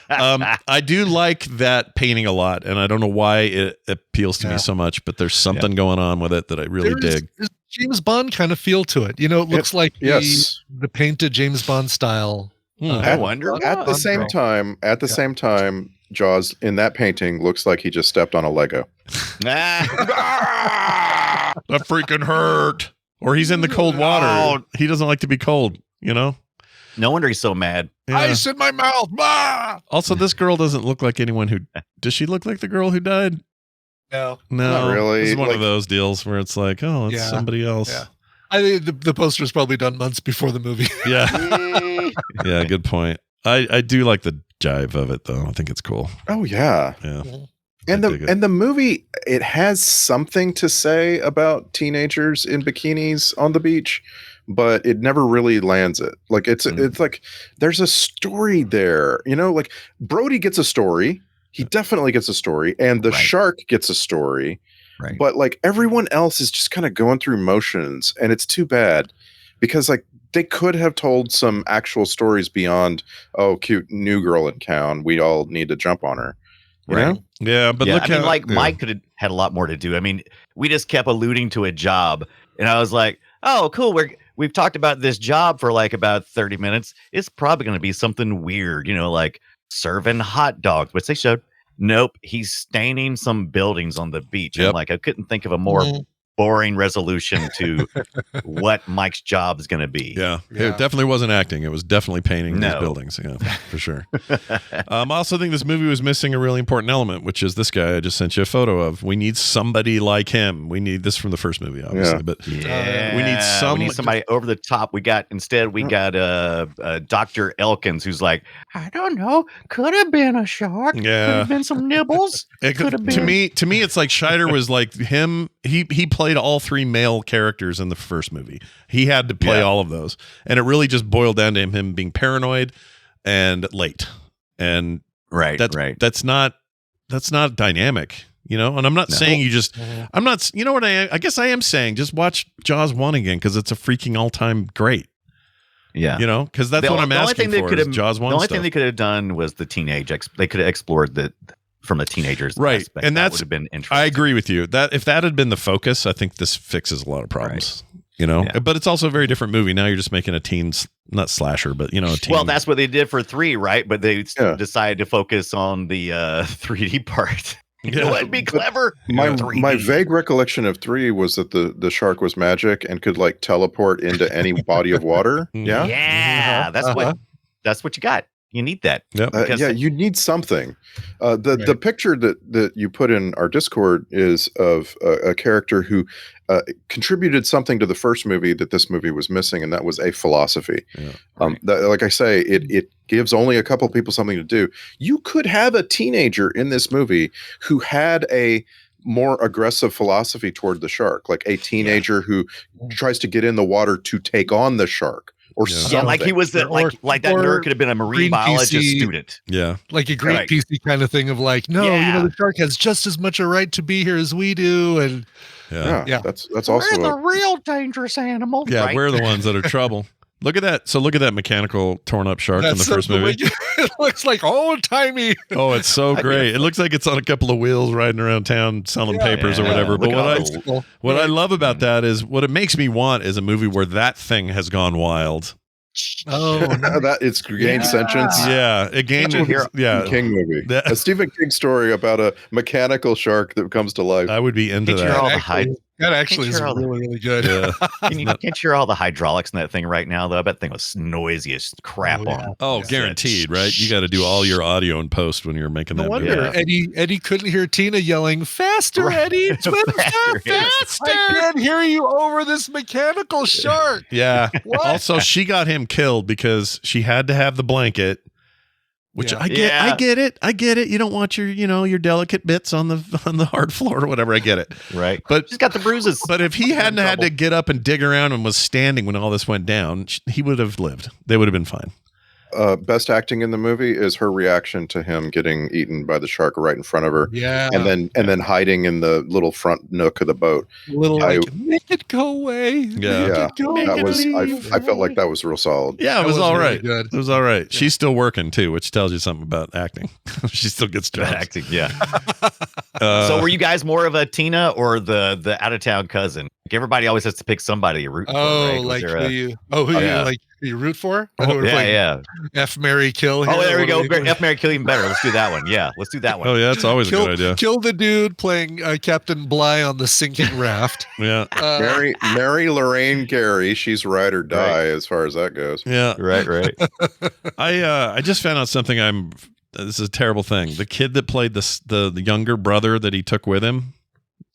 I do like that painting a lot, and I don't know why it appeals to me so much, but there's something going on with it that I really dig. There's James Bond kind of feel to it. You know, it looks like the painted James Bond style. I wonder At the same time, Jaws in that painting looks like he just stepped on a Lego. That freaking hurt. Or he's in the cold water. Oh. He doesn't like to be cold, you know? No wonder he's so mad. Yeah. Ice in my mouth. Ah! Also, this girl doesn't look like anyone who... Does she look like the girl who died? No. No. Not really. This is one of Like- those deals where it's like, oh, it's somebody else. Yeah. I think the poster was probably done months before the movie. Yeah. Yeah, good point. I do like the jive of it, though. I think it's cool. Oh yeah. Yeah. And I dig it. the movie, it has something to say about teenagers in bikinis on the beach, but it never really lands it. Like it's like there's a story there, you know, like Brody gets a story. He definitely gets a story, and the shark gets a story. Right. But like everyone else is just kind of going through motions, and it's too bad because like they could have told some actual stories beyond, oh, cute new girl in town, we all need to jump on her. You know? Yeah, but look I mean, how... like yeah. Mike could have had a lot more to do. I mean, we just kept alluding to a job, and I was like, "Oh, cool. We've talked about this job for like about 30 minutes. It's probably going to be something weird, you know, like serving hot dogs," which they showed. Nope, he's staining some buildings on the beach. Yep. I'm like, I couldn't think of a more boring resolution to what Mike's job is going to be. Yeah, it definitely wasn't acting. It was definitely painting these No. buildings. Yeah, for sure. I also think this movie was missing a really important element, which is this guy I just sent you a photo of. We need somebody like him. We need this from the first movie, obviously, but Yeah, we need somebody over the top. We got Dr. Elkins, who's like, I don't know, could have been a shark. Yeah. Could have been some nibbles. Could have been. To me, it's like Scheider was like him. He played all three male characters in the first movie. He had to play all of those, and it really just boiled down to him being paranoid and late. And that's not dynamic, you know. And I'm not saying you just. I'm not. You know what I guess I am saying. Just watch Jaws 1 again because it's a freaking all-time great. Yeah, you know, because that's what I'm asking for. Is Jaws 1 The only stuff. thing they could have done was the teenage. They could have explored the from the teenagers, right? aspect. And that that's would have been interesting. I agree with you. That if that had been the focus, I think this fixes a lot of problems. You know, but it's also a very different movie. Now you're just making a teen, not slasher, but you know, a teen. Well, that's what they did for 3, right? But they decided to focus on the 3D part. You know what'd be clever? My vague recollection of 3 was that the shark was magic and could like teleport into any body of water. Yeah, yeah, that's what you got. You need that. Yeah, you need something. The picture that you put in our Discord is of a character who contributed something to the first movie that this movie was missing, and that was a philosophy. Like I say, it gives only a couple people something to do. You could have a teenager in this movie who had a more aggressive philosophy toward the shark, like a teenager who tries to get in the water to take on the shark. Or something. Like he was like that nerd could have been a marine biologist student. Yeah. Like a Green PC kind of thing of like, no, you know, the shark has just as much a right to be here as we do. And that's also we're the real dangerous animal. Yeah, right? we're the ones that are trouble. Look at that. So look at that mechanical torn up shark in the first movie. It looks like old timey. Oh, it's so great. It looks like it's on a couple of wheels riding around town selling papers or whatever. But what I love about that is what it makes me want is a movie where that thing has gone wild. Oh, that it's gained sentience. Yeah, it gained. King movie. A Stephen King story about a mechanical shark that comes to life. I would be into that. That actually is really, really good. Yeah. Can't you hear all the hydraulics in that thing right now, though? I bet that thing was noisy as crap on. Oh, guaranteed, right? You got to do all your audio in post when you're making that No wonder Eddie couldn't hear Tina yelling, faster, Eddie! Faster! I can't hear you over this mechanical shark. Yeah. Also, she got him killed because she had to have the blanket. Which I get it. You don't want your delicate bits on the hard floor or whatever. I get it. Right. But she's got the bruises. But if he hadn't had to get up and dig around and was standing when all this went down, he would have lived. They would have been fine. best acting in the movie is her reaction to him getting eaten by the shark right in front of her. Yeah. And then hiding in the little front nook of the boat. Little make it go away. Yeah. I felt like that was real solid. Yeah, it was all right. Really good. It was all right. Yeah. She's still working too, which tells you something about acting. She still gets jobs. Acting, yeah. So were you guys more of a Tina or the out of town cousin? Like everybody always has to pick somebody you root for. Right? Like who you root for? Yeah. F, Marry, Kill. Oh, there we go. F, Marry, Kill, even better. Let's do that one. Yeah, let's do that one. Oh, yeah, that's always a good idea. Kill the dude playing Captain Bligh on the sinking raft. Yeah. Mary Lorraine Gary. She's ride or die as far as that goes. Yeah. Right. I just found out something. This is a terrible thing. The kid that played the younger brother that he took with him.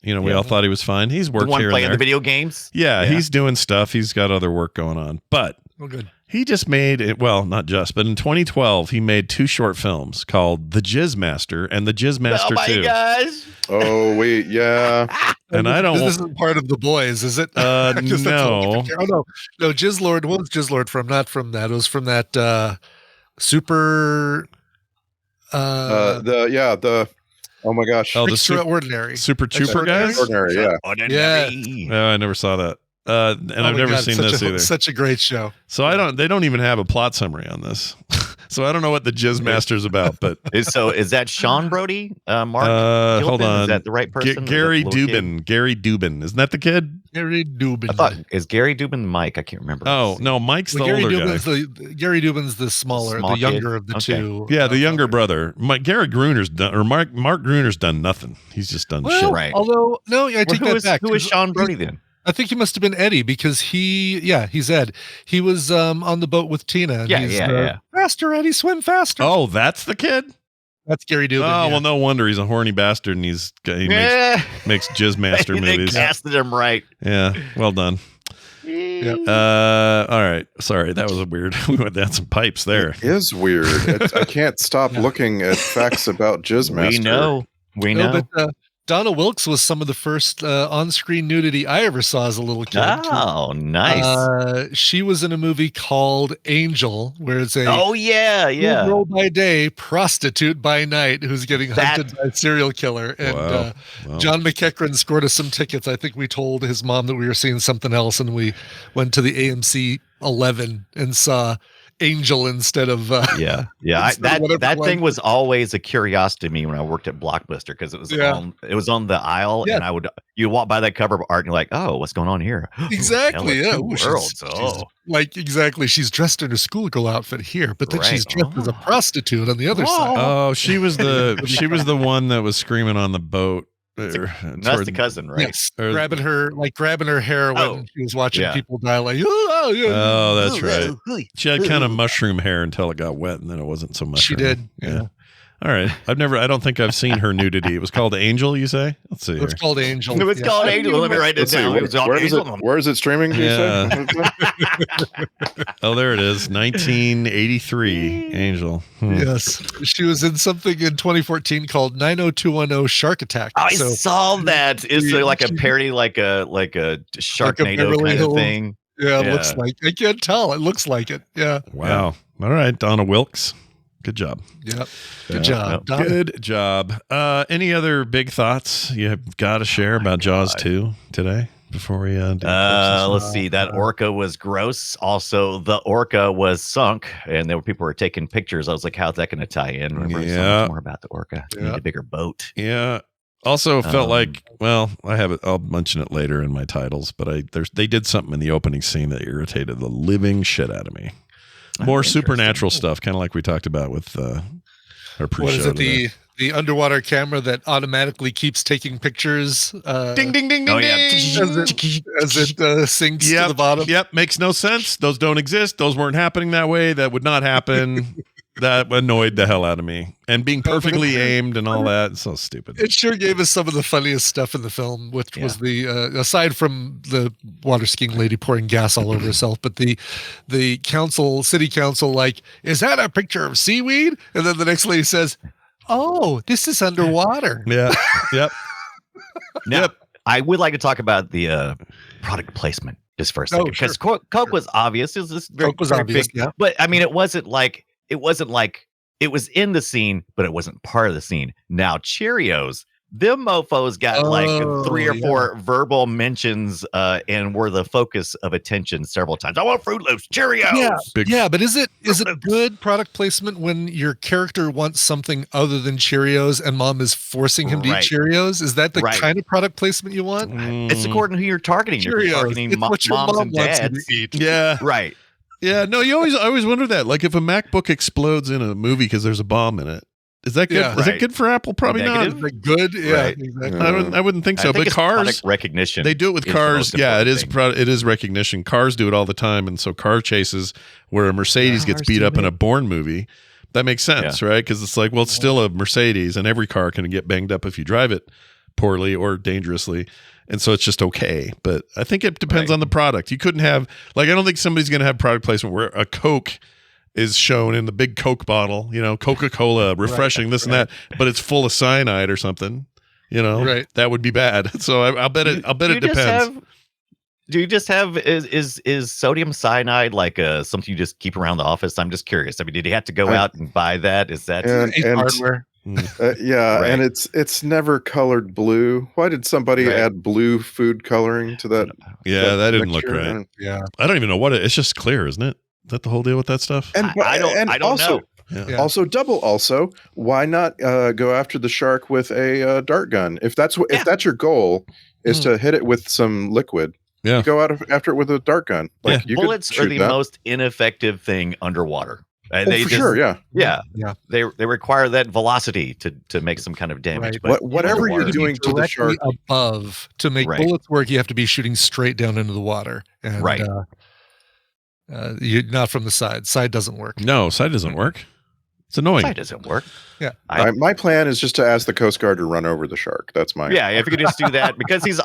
We all thought he was fine. He's worked the one here playing and there. the video games. Yeah, he's doing stuff. He's got other work going on. But good. He just made it. Well, not just, but in 2012, he made 2 short films called The Jizz Master and The Jizz Master 2. Oh my gosh! Oh wait, yeah. And I don't. This isn't part of The Boys, is it? No. No. Jizz Lord. What was Jizz Lord from? Not from that. It was from that Super. Oh my gosh. Oh, the Extraordinary. Super Trooper guys? Ordinary, yeah. Ordinary. No, I never saw that. And I've never seen this either. Such a great show. So they don't even have a plot summary on this. So I don't know what the Jizz Master's about, but is that Sean Brody? Mark? Hold on. Is that the right person? Gary Dubin. Gary Dubin. Isn't that the kid? Gary Dubin. I thought, is Gary Dubin Mike? I can't remember. Oh, no, Mike's the older guy. Gary Dubin's the smaller, the younger of the two. Yeah, the younger brother. Gary Gruner's done, or Mark Gruner's done nothing. He's just done shit. Right. Although, no, I take that back. Who is Sean Brody then? I think he must have been Eddie because he's Ed. He was on the boat with Tina. Yeah. Faster, Eddie, swim faster. Oh, that's the kid? That's Gary Dubin. Oh, well, no wonder he's a horny bastard and he makes Jizz Master movies. They casted him right. Yeah, well done. Yep. All right. Sorry, that was weird. We went down some pipes there. It is weird. I can't stop looking at facts about Jizz Master. We know. But, Donna Wilkes was some of the first on-screen nudity I ever saw as a little kid. Oh, nice. She was in a movie called Angel, where it's a girl by day, prostitute by night, who's getting hunted by a serial killer. And John McEachran scored us some tickets. I think we told his mom that we were seeing something else, and we went to the AMC 11 and saw Angel instead of that thing was always a curiosity to me when I worked at Blockbuster because it was on the aisle and you walk by that cover of art and you're like, oh, what's going on here? Exactly. Worlds. She's dressed in her schoolgirl outfit here, but then she's dressed as a prostitute on the other side. Oh, she was the one that was screaming on the boat. That's the cousin, right? Yes, grabbing her hair when she was watching people die. Like, oh, that's right. She had kind of mushroom hair until it got wet, and then it wasn't so much. She did. Yeah. All right. I don't think I've seen her nudity. It was called Angel, you say? Let's see. It's called Angel. It was called Angel. Let me write it down. Where is it streaming? Do you say? Oh, there it is. 1983 Angel. Yes. She was in something in 2014 called 90210 Shark Attack. I saw that. It's like a parody, like a Sharknado kind of thing. Yeah, it looks like. I can't tell. It looks like it. Yeah. Wow. All right. Donna Wilkes. Good job. Yep. Good job. Good job. Any other big thoughts you've got to share about Jaws 2 today before we let's see. That orca was gross. Also, the orca was sunk, and people were taking pictures. I was like, how's that going to tie in? Remember so much more about the orca. You need a bigger boat. Yeah. Also felt like, well, I have it. I'll mention it later in my titles, but they did something in the opening scene that irritated the living shit out of me. More supernatural stuff, kind of like we talked about with our pre-show. What is it? The underwater camera that automatically keeps taking pictures. Ding, ding, ding, ding, ding. As it sinks to the bottom. Yep, makes no sense. Those don't exist. Those weren't happening that way. That would not happen. That annoyed the hell out of me. And being perfectly aimed and all that. It's so stupid. It sure gave us some of the funniest stuff in the film, which was the, aside from the water skiing lady pouring gas all over herself, but the city council, like, is that a picture of seaweed? And then the next lady says, oh, this is underwater. Yeah. Yep. Now, I would like to talk about the product placement just for a second, because Coke was obvious. It was this very, Coke was very obvious, big, yeah. but I mean, it wasn't like it was in the scene, but it wasn't part of the scene. Now Cheerios, them mofos got like 3 or 4 verbal mentions, and were the focus of attention several times. I want Fruit Loops, Cheerios. Yeah, but is it good product placement when your character wants something other than Cheerios and mom is forcing him to eat Cheerios? Is that the kind of product placement you want? It's according to who you're targeting. Cheerios. If you're targeting It's what your moms mom and wants you dads. to eat. Yeah. Right. Yeah, no, I always wonder that. Like if a MacBook explodes in a movie because there's a bomb in it, is that good? Yeah. Is that good for Apple? Probably Negative? Is that good? Yeah, Right. exactly. not. I wouldn't think so. I think But it's cars, product recognition. they do it with is the cars. most Yeah, it is. important thing. It is recognition. Cars do it all the time, and so car chases where a Mercedes gets Cars beat do up in it. a Bourne movie. That makes sense, right? Because it's like, well, it's still a Mercedes, and every car can get banged up if you drive it poorly or dangerously. And so it's just okay. But I think it depends on the product. You couldn't have, like, I don't think somebody's going to have product placement where a Coke is shown in the big Coke bottle, Coca-Cola, refreshing, this and that, but it's full of cyanide or something, that would be bad. So I'll bet it depends. Do you just have is sodium cyanide like something you just keep around the office? I'm just curious. I mean, did he have to go out and buy that? Is that Hardware? And it's never colored blue. Why did somebody add blue food coloring to that? Yeah, that didn't look mixture? right. Yeah. I don't even know it's just clear, isn't it? Is that the whole deal with that stuff? And I don't also, know. Yeah. Also, why not go after the shark with a dart gun? If that's your goal is to hit it with some liquid, you go after it with a dart gun. Like you Bullets are the most ineffective thing underwater. Sure, yeah. They require that velocity to make some kind of damage. Right. But Whatever you're doing to the shark above to make bullets work, you have to be shooting straight down into the water. And, you're not from the side. Side doesn't work. No, side doesn't work. It's annoying. Side doesn't work. Yeah. My plan is just to ask the Coast Guard to run over the shark. That's my if you could just do that, because he's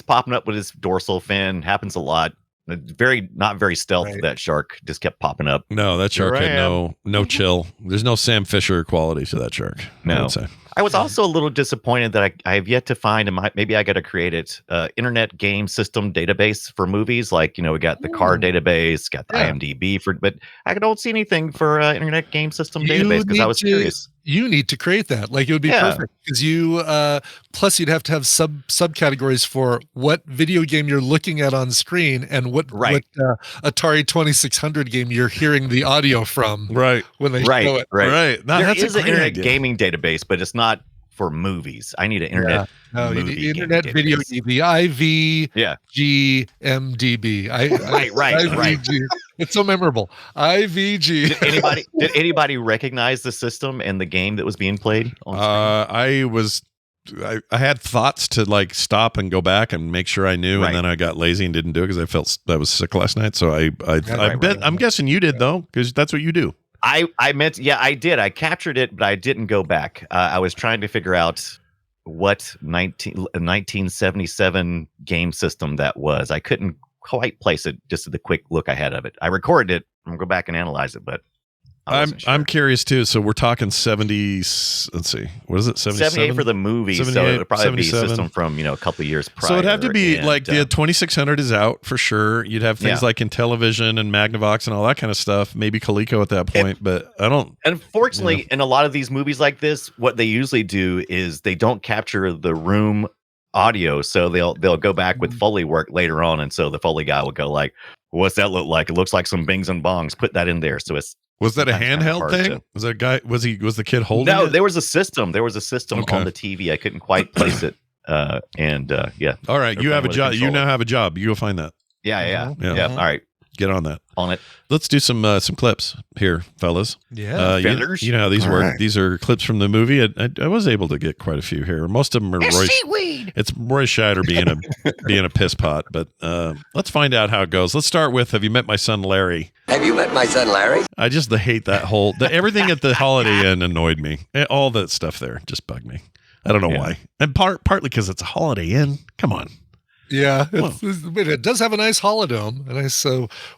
popping up with his dorsal fin. Happens a lot. Not very stealth. That shark just kept popping up. No, that shark had no chill. There's no Sam Fisher quality to that shark. No. I would say. I was also a little disappointed that I have yet to find, and maybe I got to create it, internet game system database for movies. Like, we got the car database, got the IMDb but I don't see anything for internet game system database because I was curious. You need to create that. Like, it would be perfect because plus you'd have to have subcategories for what video game you're looking at on screen and what Atari 2600 game you're hearing the audio from. Right. When they show it. Right. No, there is an internet gaming database, but it's not for movies. I need an internet. No, you movie need internet video, the IVGMDB. Right. It's so memorable. IVG. Did anybody recognize the system and the game that was being played on I had thoughts to like stop and go back and make sure I knew, and then I got lazy and didn't do it because I felt I was sick last night. So I'm guessing you did though, because that's what you do. I meant, I did. I captured it, but I didn't go back. I was trying to figure out what 1977 game system that was. I couldn't quite place it just to the quick look I had of it. I recorded it. I'm going to go back and analyze it, but I'm curious too. So we're talking 70s. Let's see. What is it? 78 for the movie. So it would probably be a system from, a couple of years prior. So it'd have to be like the 2600 is out for sure. You'd have things like Intellivision and Magnavox and all that kind of stuff. Maybe Coleco at that point, but I don't. Unfortunately, in a lot of these movies like this, what they usually do is they don't capture the room audio. So they'll go back with Foley work later on. And so the Foley guy will go like, what's that look like? It looks like some bings and bongs. Put that in there. So it's. Was that a handheld thing? Was that a guy? Was the kid holding? No, it? there was a system. There was a system on the TV. I couldn't quite place it. All right, you have a job. You now have a job. You go find that. Yeah. All right, get on that. On it. Let's do some clips here, fellas. Yeah, you know how these work. Right. These are clips from the movie. I was able to get quite a few here. Most of them are It's Roy Scheider being a piss pot. But let's find out how it goes. Let's start with Have you met my son Larry? Have you met my son Larry? I just hate that whole everything at the Holiday Inn annoyed me. All that stuff there just bugged me. I don't know why. And partly because it's a Holiday Inn. Come on. Yeah, it does have a nice holodome, a nice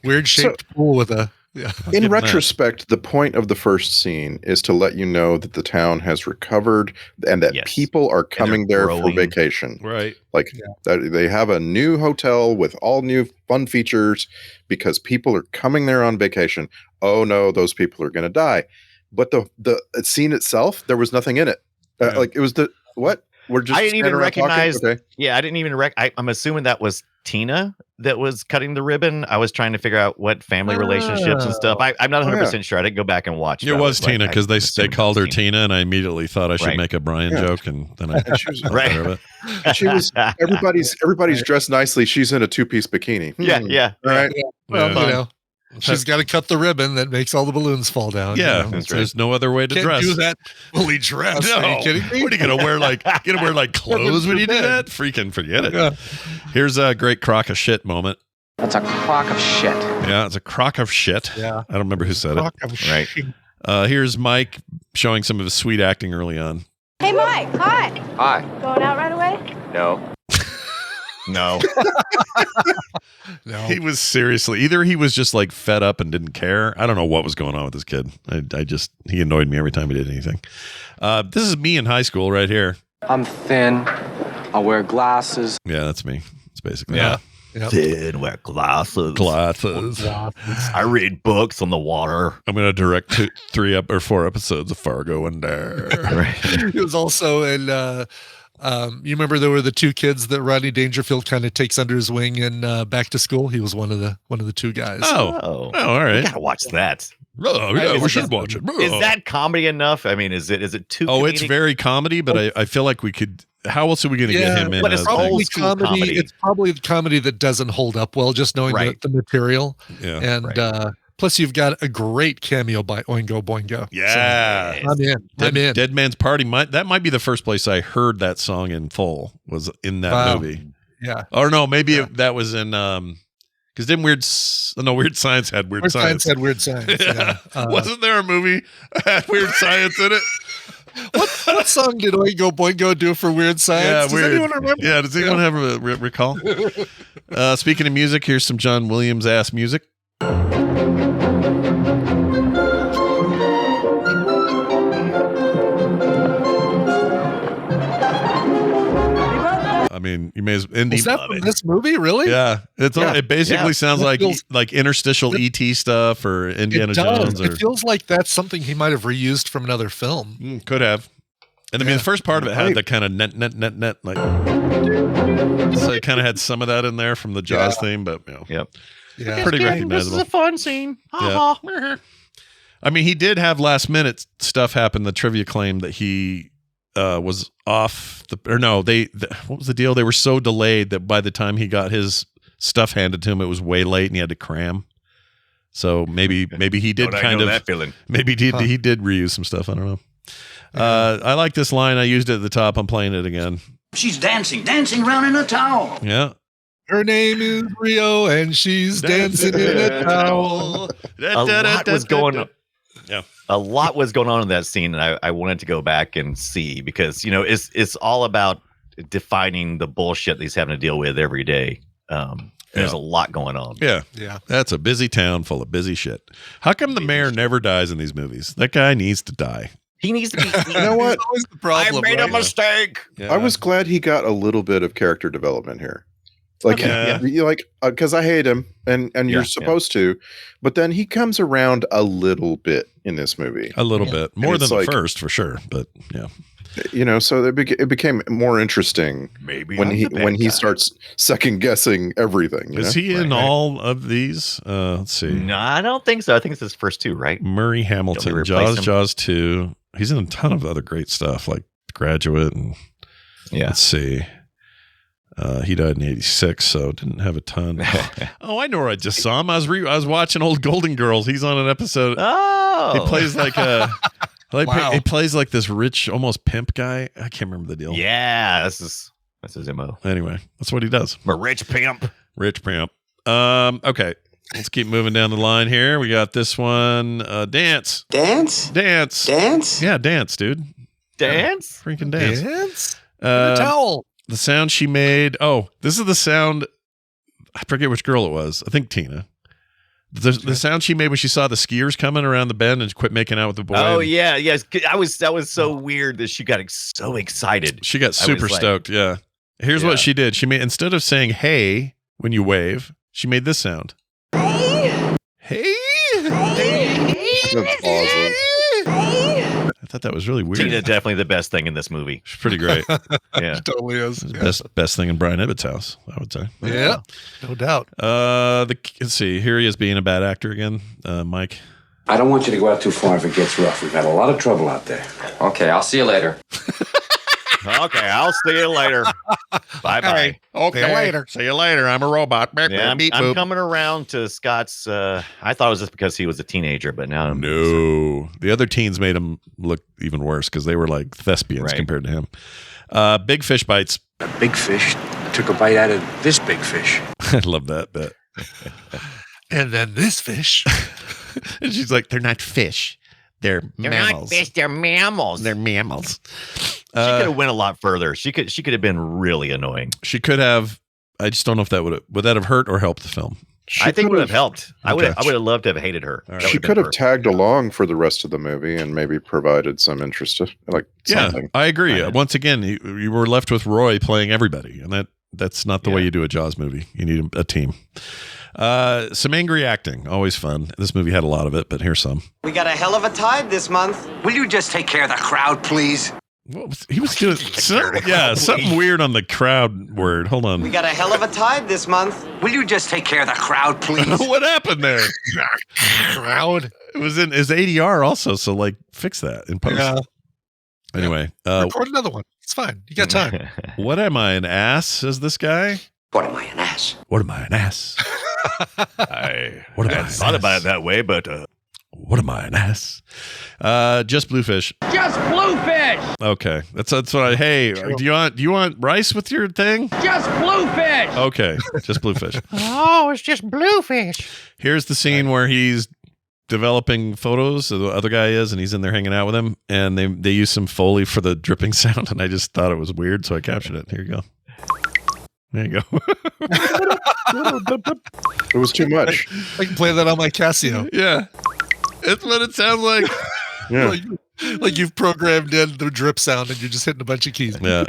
weird shaped pool with a Yeah. In retrospect, the point of the first scene is to let you know that the town has recovered and that Yes. people are coming there for growing. vacation. Right. Like that they have a new hotel with all new fun features because people are coming there on vacation. Oh no, those people are going to die. But the scene itself, there was nothing in it. Yeah. Like it was what? We're just I didn't even standing around talking? recognize. Okay. Yeah, I didn't even I'm assuming that was Tina that was cutting the ribbon. I was trying to figure out what family relationships and stuff. I'm not 100% sure. I didn't go back and watch. It was Tina because they called her Tina. Tina, and I immediately thought I should Right. make a Brian joke, and then I And she was Right. thought of it. She was everybody's dressed nicely. She's in a two-piece bikini. Yeah. All right. Well, Yeah. you know, she's got to cut the ribbon that makes all the balloons fall down. Yeah, you know. there's no other way to Can't dress. do that fully dressed. No, Are you kidding me? what are you gonna wear? Like clothes when you do that? Freaking forget it. Yeah. Here's a great crock of shit moment. That's a crock of shit. Yeah, it's a crock of shit. Yeah. I don't remember who said Crock of Right. shit. it. Here's Mike showing some of his sweet acting early on. Hey, Mike. Hi. Hi. Going out right away? No. No. No. He was seriously either he was just like fed up and didn't care. I don't know what was going on with this kid. He annoyed me every time he did anything. This is me in high school right here. I'm thin. I wear glasses. Yeah, that's me. It's basically Yeah. Yep. Thin, wear glasses. glasses. I read books on the water. I'm gonna direct 4 episodes of Fargo one day. He was also in you remember there were the two kids that Rodney Dangerfield kind of takes under his wing in Back to School. He was one of the two guys. Oh, Oh, all you right. gotta watch that. Oh, yeah, Is we it- should watch it. Is that comedy enough? I mean, is it too? Oh, it's comedic? very comedy, but I feel like we could. How else are we going to get him in? but it's a probably thing? Probably school comedy. It's probably the comedy that doesn't hold up well, just knowing Right. the material. Yeah. And Right. plus, you've got a great cameo by Oingo Boingo. Yeah. So, I'm in. Dead Man's Party. That might be the first place I heard that song in full was in that Wow. movie. Yeah. Or no, maybe that was in because then Weird Science had Weird Weird Science. Science had Weird Science. Yeah. Wasn't there a movie that had Weird Science in it? What song did Oingo Boingo do for Weird Science? Yeah, Does weird. anyone remember? Yeah, does anyone have a recall? Speaking of music, here's some John Williams ass music. I mean, you may as indie. Is that from this movie? Really? Yeah, it basically Yeah. sounds That like feels- interstitial ET stuff or Indiana It does. Jones. Or, It feels like that's something he might have reused from another film. Could have. And I mean, Yeah. the first part of it had the kind of net, like. So it kind of had some of that in there from the Jaws theme, but you know, Yep. Yeah. pretty recognizable. This is a fun scene. Yeah. I mean, he did have last minute stuff happen. The trivia claim that he was off what was the deal? They were so delayed that by the time he got his stuff handed to him, it was way late and he had to cram. So maybe he did kind of that feeling. maybe he did reuse some stuff. I don't know. I like this line. I used it at the top. I'm playing it again. She's dancing around in a towel. Yeah. Her name is Rio, and she's dancing in a towel. A lot was going on. Yeah. A lot was going on in that scene, and I wanted to go back and see because it's all about defining the bullshit that he's having to deal with every day. There's a lot going on. Yeah. Yeah. That's a busy town full of busy shit. How come the mayor never dies in these movies? That guy needs to die. He needs to be. You know what? That's always the problem. I made a right? mistake. Yeah. I was glad he got a little bit of character development here. Like, Okay. because I hate him, and you're supposed to, but then he comes around a little bit in this movie. a little bit more And than it's the like- first for sure, but yeah. So it became more interesting Maybe when I'm he the bad when he guy. starts second guessing everything. you Is know? he in all of these? Let's see. No, I don't think so. I think it's his first two, right? Murray Don't we Hamilton, replace him? Jaws 2. He's in a ton of other great stuff like Graduate and Yeah. let's see. He died in 86, so didn't have a ton. Oh, I know where I just saw him. I was watching old Golden Girls. He's on an episode. Oh, He plays like a Wow. he plays like this rich, almost pimp guy. I can't remember the deal. Yeah, that's his MO. Anyway, that's what he does. I'm a rich pimp. Rich pimp. Okay. Let's keep moving down the line here. We got this one. Dance. Dance? Dance. Dance? Yeah, dance, dude. Dance? Freaking dance. Dance? In a towel. The sound she made. Oh, this is the sound. I forget which girl it was. I think Tina. The sound she made when she saw the skiers coming around the bend and quit making out with the boy. Oh yeah, yes. That was so weird that she got so excited. She got super stoked. Yeah. Here's what she did. She made, instead of saying "hey" when you wave, she made this sound. Hey. Hey. That's awesome. I thought that was really weird. Tina, definitely the best thing in this movie. She's pretty great. Yeah, It totally is. Best thing in Brian Ibbott's house, I would say. Yeah, no doubt. Let's see. Here he is being a bad actor again. Mike. I don't want you to go out too far if it gets rough. We've had a lot of trouble out there. Okay, I'll see you later. Okay, I'll see you later. Bye-bye. Okay. See you later. See you later. I'm a robot. Yeah, I'm coming around to Scott's. I thought it was just because he was a teenager, but now No. The other teens made him look even worse because they were like thespians compared to him. Big fish bites. A big fish took a bite out of this big fish. I love that bit. And then this fish. And she's like, they're not fish. They're mammals. not fish, they're mammals. They're mammals. She could have went a lot further. She could have been really annoying. She could have. I just don't know if that would that have hurt or helped the film. I think it would have helped. I would have loved to have hated her. She could have tagged along for the rest of the movie and maybe provided some interest, like something. Yeah, I agree. Once again, you were left with Roy playing everybody, and that's not the way you do a Jaws movie. You need a team. Some angry acting, always fun. This movie had a lot of it, but here's some. We got a hell of a tide this month. Will you just take care of the crowd, please? He was doing something weird on the crowd word. Hold on. We got a hell of a tide this month. Will you just take care of the crowd, please? What happened there? Crowd. It was in his ADR also, so like fix that in post. Yeah. Anyway, record another one. It's fine. You got time. What am I, an ass? Says this guy. What am I, an ass? What am I, an ass? I thought about it that way, but what am I, an ass? Just bluefish. Just bluefish. Okay, that's what I. Hey, do you want rice with your thing? Just bluefish. Okay, just bluefish. Oh, it's just bluefish. Here's the scene where he's developing photos. So the other guy is, and he's in there hanging out with him, and they use some Foley for the dripping sound, and I just thought it was weird, so I captured it. Here you go. There you go. It was too much. I can play that on my Casio. Yeah. It's what it sounds like. Yeah. Like you've programmed in the drip sound and you're just hitting a bunch of keys. Yeah.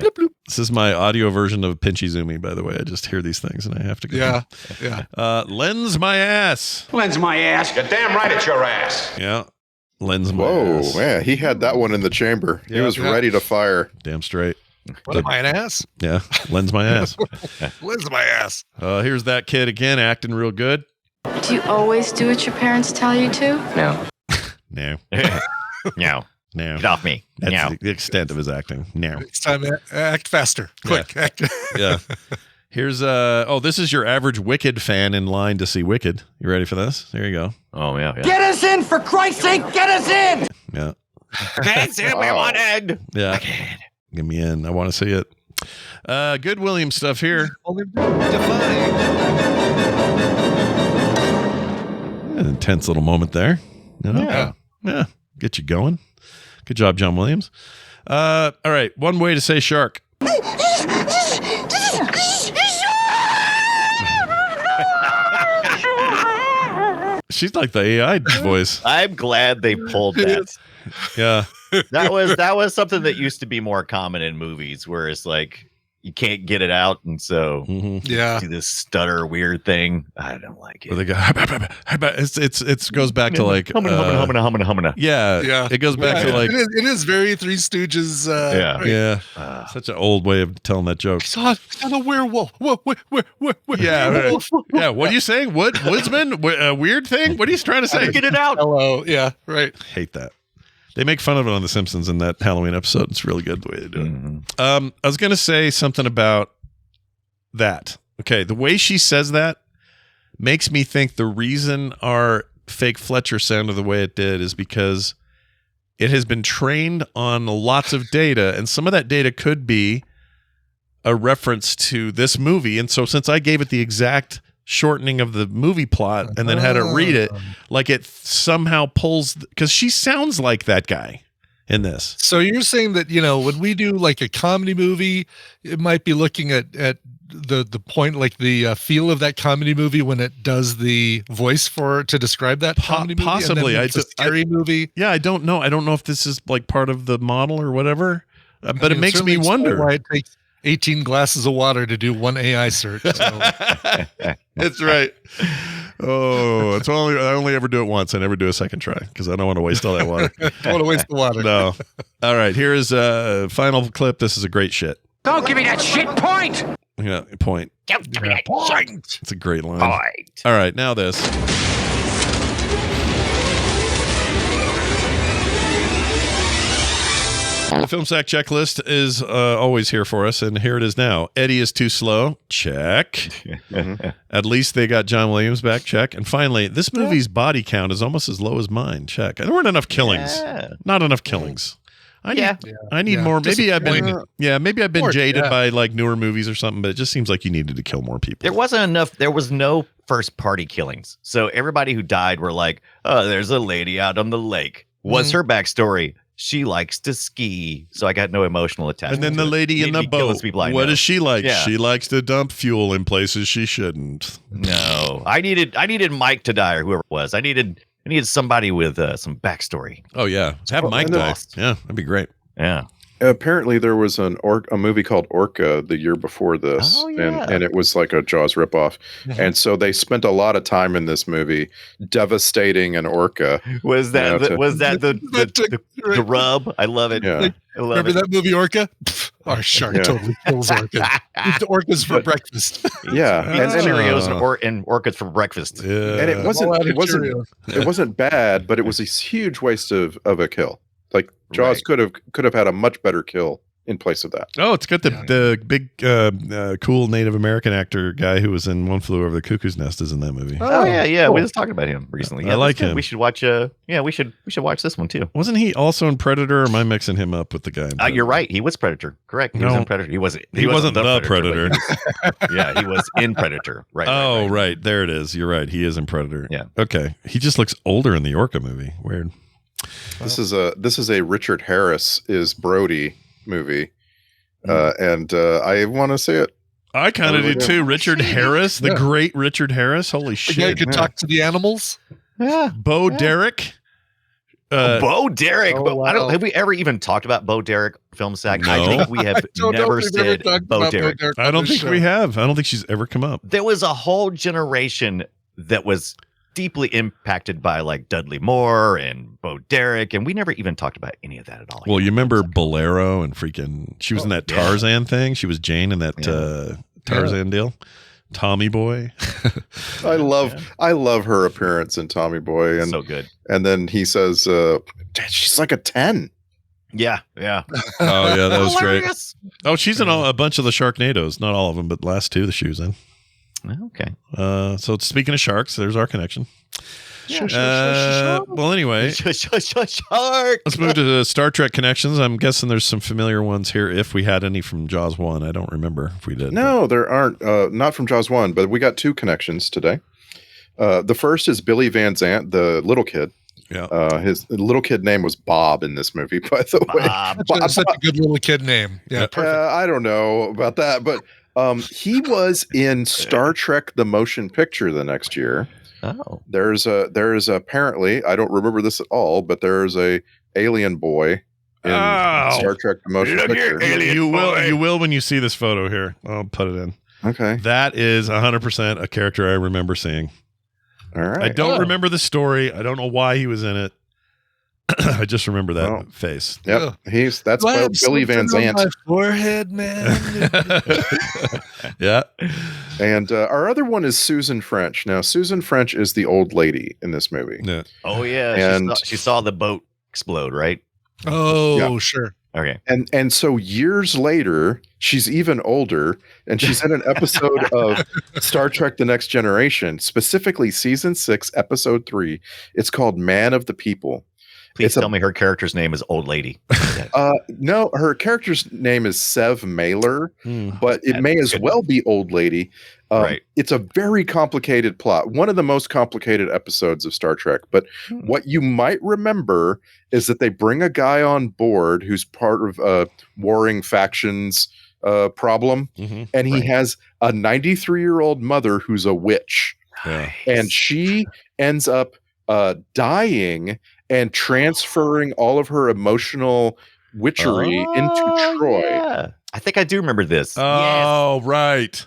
This is my audio version of Pinchy Zoomy, by the way. I just hear these things and I have to go. Yeah. Lens my ass. Lends my ass. You're damn right it's your ass. Yeah. Lens my Whoa, ass. yeah, he had that one in the chamber. He was ready to fire. Damn straight. What am I, an ass? Yeah. Lens my ass. Lens my ass. Here's that kid again acting real good. Do you always do what your parents tell you to? No. No. No. No. Get off me. That's No. the extent of his acting. No. It's time to act faster. Quick. Act. Yeah. Here's this is your average Wicked fan in line to see Wicked. You ready for this? There you go. Oh yeah. Get us in, for Christ's sake, get us in! Yeah. That's it, we wanted. Yeah. Get me in. I want to see it. Good Williams stuff here. An intense little moment there. Yeah. Get you going. Good job, John Williams. All right. One way to say shark. She's like the AI voice. I'm glad they pulled that. Yeah. That was something that used to be more common in movies, where it's like you can't get it out, and so do this stutter weird thing. I don't like it. Where they go, it goes back to like humana. Yeah. It goes back to like it is very Three Stooges. Such an old way of telling that joke. I saw the werewolf. Yeah. Yeah. What are you saying? Woodsman? A weird thing? What are you trying to say? Get it out. Hello. Yeah. Right. Hate that. They make fun of it on The Simpsons in that Halloween episode. It's really good the way they do it. I was going to say something about that. Okay. The way she says that makes me think the reason our fake Fletcher sounded the way it did is because it has been trained on lots of data, and some of that data could be a reference to this movie. And so since I gave it the exact shortening of the movie plot and then had to read it, like it somehow pulls, because she sounds like that guy. in this. So you're saying that, when we do like a comedy movie, it might be looking at the point, like the feel of that comedy movie when it does the voice to describe that comedy movie. Possibly. It's a scary movie. Yeah, I don't know. I don't know if this is like part of the model or whatever, but it makes me wonder. Why it takes 18 glasses of water to do one AI search. So. That's right. Oh, I only ever do it once. I never do a second try because I don't want to waste all that water. Don't want to waste the water. No. All right. Here is a final clip. This is a great shit. Don't give me that shit point! Yeah, point. Don't give me that point! It's a great line. Point. All right. Now this. The Film Sack checklist is always here for us, and here it is now. Eddie is too slow. Check. At least they got John Williams back. Check. And finally, this movie's body count is almost as low as mine. Check. There weren't enough killings. Yeah. Not enough killings. I need more. Maybe I've been jaded by like newer movies or something, but it just seems like you needed to kill more people. There wasn't enough. There was no first party killings. So everybody who died were like, oh, there's a lady out on the lake. What's her backstory? She likes to ski, so I got no emotional attachment. And then the lady in the boat. What does she like? Yeah. She likes to dump fuel in places she shouldn't. No, I needed Mike to die or whoever it was. I needed somebody with some backstory. Oh yeah, have Mike die. Yeah, that'd be great. Yeah. Apparently, there was a movie called Orca the year before this, and it was like a Jaws ripoff. And so they spent a lot of time in this movie devastating an orca. Was that the rub? I love it. Yeah. Remember that movie Orca? Our shark totally kills orcas. Eat the orcas for breakfast. Yeah, and Cheerios and orcas for breakfast. Yeah. And it wasn't bad, but it was a huge waste of a kill. Like Jaws could have had a much better kill in place of that. Oh, it's got the big cool Native American actor guy who was in One Flew Over the Cuckoo's Nest is in that movie. Oh yeah. Cool. We just talked about him recently. I like him. We should watch. We should watch this one too. Wasn't he also in Predator? Or am I mixing him up with the guy? You're right. He was Predator. Correct. He was in Predator. He wasn't the Predator. Yeah, he was in Predator. Right. Right. There it is. You're right. He is in Predator. Yeah. Okay. He just looks older in the Orca movie. Weird. This is a Richard Harris is Brody movie, and I want to say it. I kind of do too. Richard Harris, the great Richard Harris. Holy shit! Yeah, you could talk to the animals. Yeah, Bo Derek. Bo Derek. Wow. Have we ever even talked about Bo Derek Film Sack? No. I think we have never said Bo Derek. I don't think we have. I don't think she's ever come up. There was a whole generation that was deeply impacted by like Dudley Moore and Bo Derek, and we never even talked about any of that at all. Well, you remember Bolero and freaking she was in that Tarzan thing. She was Jane in that Tarzan deal. Tommy Boy. I love her appearance in Tommy Boy, and so good. And then he says, "She's like a 10." Yeah. Oh yeah, that was great. Oh, she's in a bunch of the Sharknadoes, not all of them, but the last two that she was in. Okay. So speaking of sharks, there's our connection. Well, anyway, shark. Let's move to Star Trek connections. I'm guessing there's some familiar ones here. If we had any from Jaws 1, I don't remember if we did. No, there aren't. Not from Jaws 1, but we got two connections today. The first is Billy Van Zant, the little kid. Yeah. His little kid name was Bob in this movie, by the way. That's such a good little kid name. Yeah, perfect. I don't know about that, but he was in Star Trek the Motion Picture the next year. Oh. There's apparently, I don't remember this at all, but there's a alien boy in Star Trek the Motion Picture. You will when you see this photo here. I'll put it in. Okay. That is 100% a character I remember seeing. All right. I don't remember the story. I don't know why he was in it. I just remember that face. Yep. That's Billy Van Zant. My forehead, man. Yeah. And our other one is Susan French. Now, Susan French is the old lady in this movie. Yeah. Oh yeah. And she saw the boat explode, right? Oh, sure. Okay. And so years later, she's even older, and she's in an episode of Star Trek: The Next Generation, specifically season 6, episode 3. It's called Man of the People. Please It's a- tell me her character's name is Old Lady. No, her character's name is Sev Mailer, but it That's may as good well be Old Lady. Right. It's a very complicated plot, one of the most complicated episodes of Star Trek. But what you might remember is that they bring a guy on board who's part of a warring factions problem, and he has a 93-year-old mother who's a witch, and she ends up dying and transferring all of her emotional witchery into Troy. Yeah. I think I do remember this. Oh, right.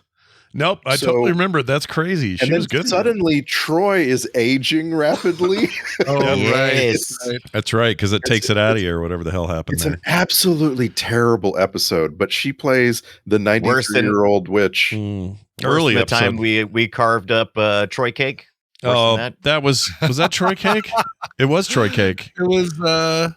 Nope, I totally remember. That's crazy. She And then was good. suddenly Troy is aging rapidly. That's right, because it takes it out of you or whatever the hell happened It's there. an absolutely terrible episode, but she plays the 93-year-old witch. Early the episode. time we carved up Troy cake. That was that Troy cake? It was Troy cake. It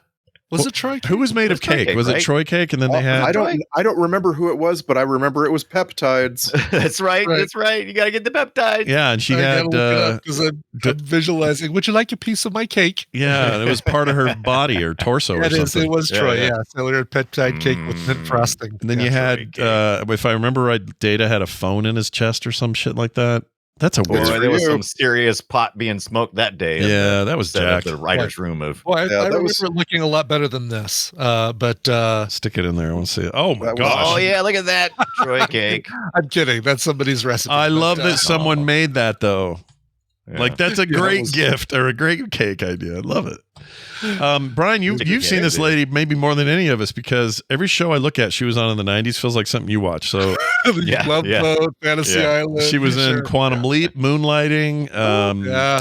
was it Troy cake? Who was made of Troy cake? cake, Was it right? Troy cake? And then they had I don't remember who it was, but I remember it was peptides. That's right. That's right. You got to get the peptides. Yeah, and she had because I'm visualizing. Would you like a piece of my cake? yeah, and it was part of her body or torso or It is. something. It was Troy. Yeah, so we had peptide cake with mint frosting. And then you had, if I remember right, Data had a phone in his chest or some shit like that. That's a weird. Boy, there was some serious pot being smoked that day. Yeah, that was jacked. The writer's room of. Well, I remember it looking a lot better than this. But stick it in there. I want to see it. Oh my gosh! Oh yeah, look at that Troy cake. I'm kidding. That's somebody's recipe. I love that someone made that though. Like that's a great gift or a great cake idea. I love it. Brian, you've seen this lady maybe more than any of us because every show I look at, she was on in the 90s. Feels like something you watch. So Love Boat, Fantasy Island. She was in Quantum Leap, Moonlighting.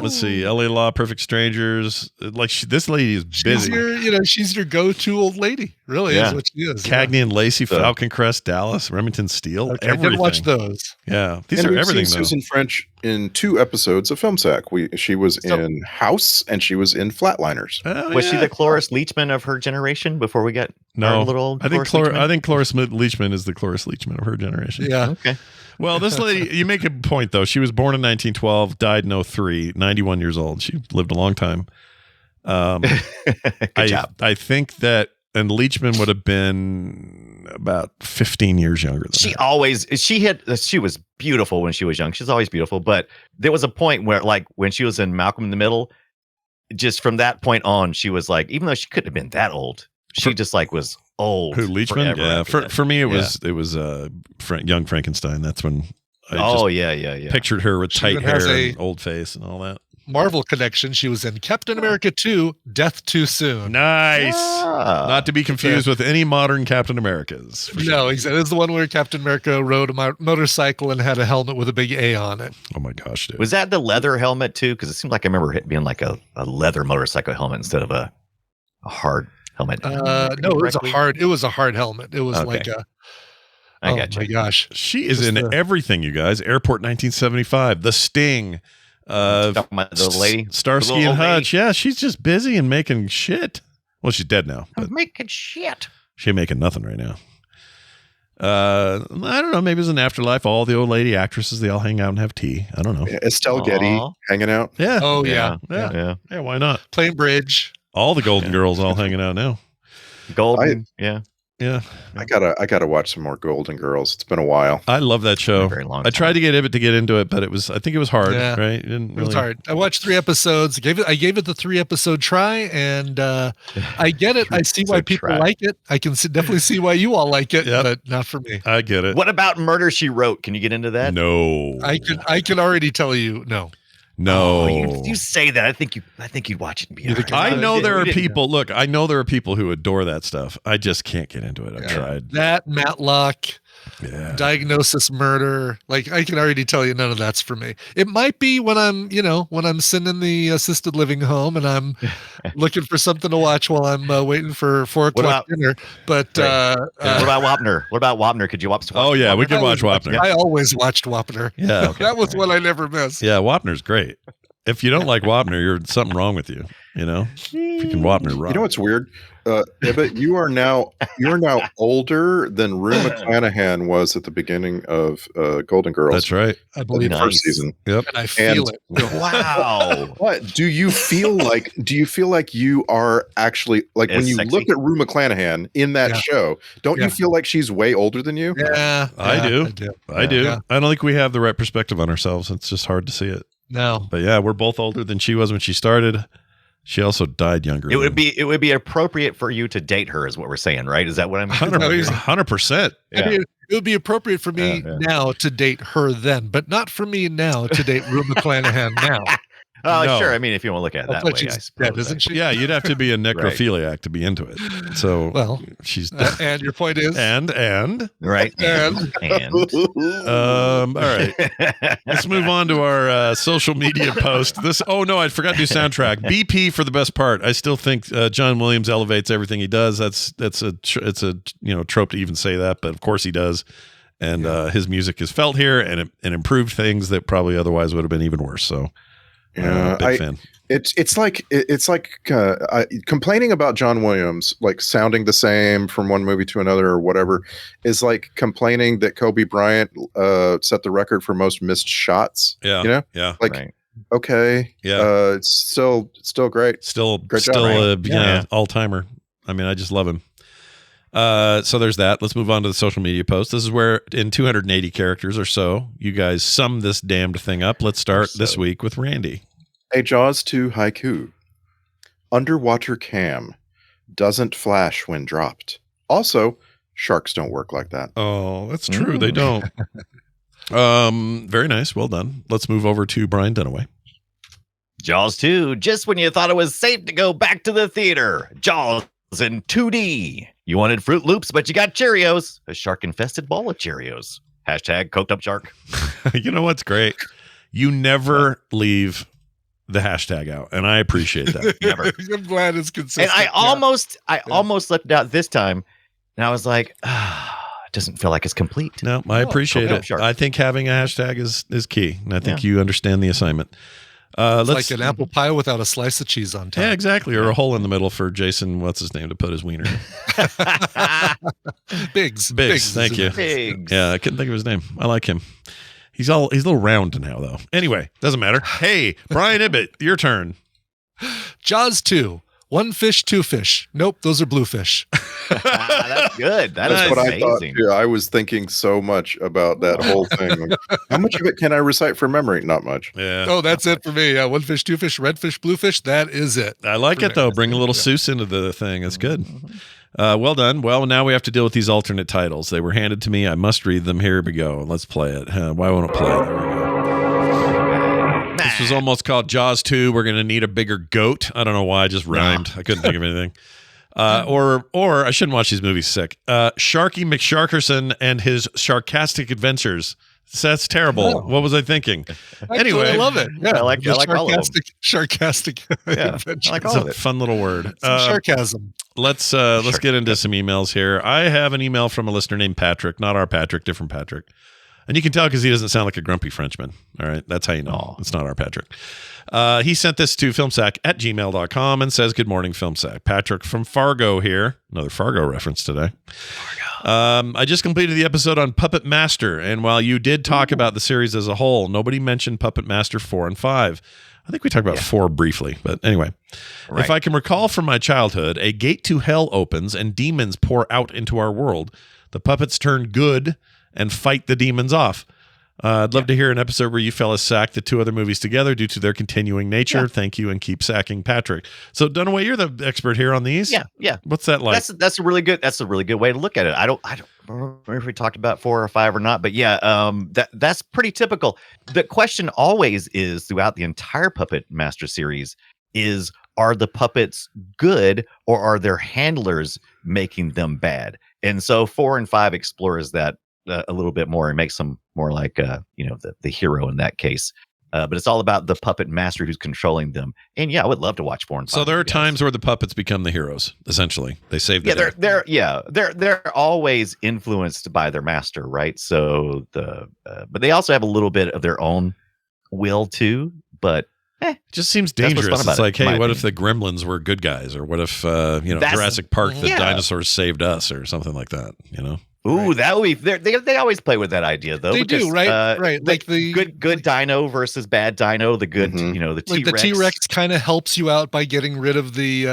Let's see, LA Law, Perfect Strangers. Like this lady is busy. She's your go-to old lady. Really is what she is. Cagney and Lacey, Falcon Crest, Dallas, Remington Steel. I did watch those. Yeah, these And are we've everything. seen Though. Susan French in 2 episodes of Film Sack. She was in House and she was in Flatliners. Was she the Cloris Leachman of her generation before we got our little? I think Cloris Leachman is the Cloris Leachman of her generation. Yeah. Okay. Well, this lady, you make a point though. She was born in 1912, died in 03, 91 years old. She lived a long time. Good job. I think that, and Leachman would have been about 15 years younger than her. She was beautiful when she was young. She's always beautiful, but there was a point where, like, when she was in Malcolm in the Middle, just from that point on, she was like, even though she couldn't have been that old, she just like was old. Who, Leachman? Yeah. For me, it was Young Frankenstein. That's when I pictured her with tight hair and old face and all that. Marvel connection. She was in Captain America 2, Death Too Soon. Nice. Not to be confused with any modern Captain Americas. No, exactly. It's the one where Captain America rode a motorcycle and had a helmet with a big A on it. Oh my gosh, dude. Was that the leather helmet too? Because it seemed like I remember it being like a leather motorcycle helmet instead of a hard helmet. No, it was a hard helmet. It was like a. I got you. My gosh, she is in everything, you guys. Airport 1975, The Sting. The lady, Starsky and Hutch. Yeah, she's just busy and making shit. Well, she's dead now. I'm making shit. She ain't making nothing right now. I don't know. Maybe it was an afterlife. All the old lady actresses, they all hang out and have tea. I don't know. Yeah, Estelle Getty hanging out. Yeah. Oh yeah. Why not? Playing bridge. All the Golden Girls all hanging out now. Golden. Yeah. I gotta watch some more Golden Girls. It's been a while. I love that show. Very long I tried to get Ibbot to get into it, but I think it was hard, right? It was hard. I watched 3 episodes. I gave it the 3-episode try, and I get it. I see why people like it. I can definitely see why you all like it, but not for me. I get it. What about Murder, She Wrote? Can you get into that? No. I can already tell you no. No, you say that. I think you'd watch it and be. I know there are people. Look, I know there are people who adore that stuff. I just can't get into it. I've tried that Matlock, Diagnosis Murder. Like I can already tell you, none of that's for me. It might be when I'm sitting in the assisted living home and I'm looking for something to watch while I'm waiting for 4 o'clock dinner. But what about Wapner? What about Wapner? Could you watch? Oh yeah, we could watch Wapner. I always watched Wapner. Yeah, that was one I never missed. Yeah, Wapner's great. If you don't like Wapner, you're something wrong with you. You know, if you can Wapner rock. You know what's weird? But you're now older than Rue McClanahan was at the beginning of Golden Girls. That's right. I believe the first season. Yep. And I feel it. Wow. What do you feel like? Do you feel like you are actually like when you look at Rue McClanahan in that show? Don't you feel like she's way older than you? Yeah, I do. I do. Yeah. I don't think we have the right perspective on ourselves. It's just hard to see it. No. But yeah, we're both older than she was when she started. She also died younger. It would be appropriate for you to date her, is what we're saying, right? Is that what I'm 100%. I mean, it would be appropriate for me now to date her then, but not for me now to date Rue McClanahan now. Oh, sure. I mean, if you want to look at it that way, I suppose. Dead, isn't she? Yeah, you'd have to be a necrophiliac to be into it. So, well, she's and your point is, and right, and all right. Let's move on to our social media post. This. Oh no, I forgot to do soundtrack. BP for the best part. I still think John Williams elevates everything he does. It's a trope to even say that, but of course he does. And his music is felt here and improved things that probably otherwise would have been even worse. So. Yeah, big fan. It's like complaining about John Williams like sounding the same from one movie to another or whatever is like complaining that Kobe Bryant set the record for most missed shots. Yeah, you know, right. Okay, it's still great, great job, all timer. I mean, I just love him. So there's that. Let's move on to the social media post. This is where in 280 characters or so, you guys sum this damned thing up. Let's start this week with Randy. A Jaws 2 haiku. Underwater cam doesn't flash when dropped. Also, sharks don't work like that. Oh, that's true. They don't. Very nice. Well done. Let's move over to Brian Dunaway. Jaws 2, just when you thought it was safe to go back to the theater. Jaws in 2D. You wanted Fruit Loops, but you got Cheerios. A shark-infested ball of Cheerios. Hashtag coked up shark. You know what's great? You never leave the hashtag out, and I appreciate that. Never. I'm glad it's consistent. And I almost left it out this time, and I was like, it doesn't feel like it's complete. No, I appreciate it. I think having a hashtag is key, and I think you understand the assignment. It's like an apple pie without a slice of cheese on top. Yeah, exactly. Or a hole in the middle for Jason, what's his name, to put his wiener in. Biggs. Thank you. Biggs. Yeah, I couldn't think of his name. I like him. He's a little round now, though. Anyway, doesn't matter. Hey, Brian Ibbett, your turn. Jaws 2. One fish, two fish. Nope, those are bluefish. That's good. That's what amazing. I thought. Yeah, I was thinking so much about that whole thing. Like, how much of it can I recite from memory? Not much. Yeah. Oh, that's it for me. Yeah, one fish, two fish, red fish, blue fish. That is it. I like it, though. Bring a little Seuss into the thing. It's good. Well done. Well, now we have to deal with these alternate titles. They were handed to me. I must read them. Here we go. Let's play it. Why won't it play? There we go. This was almost called Jaws 2. We're going to need a bigger goat. I don't know why. I just rhymed. I couldn't think of anything. Or I shouldn't watch these movies sick. Sharky McSharkerson and his Sharkastic Adventures. That's terrible. Oh. What was I thinking? Anyway, I love it. Yeah, I like all of them. Sarcastic. Yeah, adventures. I like It's all of a it. fun little word. Sarcasm. Let's get into some emails here. I have an email from a listener named Patrick, not our Patrick, different Patrick. And you can tell because he doesn't sound like a grumpy Frenchman. All right. That's how you know. It's not our Patrick. He sent this to filmsack@gmail.com and says, "Good morning, Filmsack. Patrick from Fargo here." Another Fargo reference today. I just completed the episode on Puppet Master. And while you did talk about the series as a whole, nobody mentioned Puppet Master 4 and 5. I think we talked about 4 briefly. But anyway, if I can recall from my childhood, a gate to hell opens and demons pour out into our world. The puppets turn good and fight the demons off. I'd love to hear an episode where you fellas sack the 2 other movies together due to their continuing nature. Thank you, and keep sacking Patrick. So, Dunaway, you're the expert here on these. Yeah. What's that like? That's a really good way to look at it. I don't remember if we talked about 4 or 5 or not, but that's pretty typical. The question always is throughout the entire Puppet Master series is, are the puppets good or are their handlers making them bad? And so 4 and 5 explores that a little bit more and makes them more like the hero in that case. But it's all about the puppet master who's controlling them. And I would love to watch 4 and 5. So there are times where the puppets become the heroes. Essentially, they save the day. They're always influenced by their master, right? So but they also have a little bit of their own will too. But It just seems That's what's dangerous. fun about It's it, like, in hey, my what if opinion. the gremlins were good guys? Or what if, That's- Jurassic Park, the yeah. dinosaurs saved us or something like that, Ooh, that would be. They always play with that idea though. They do, because, right? Right. Like the good dino versus bad dino. The good, the like T-Rex. the T-Rex kind of helps you out by getting rid of the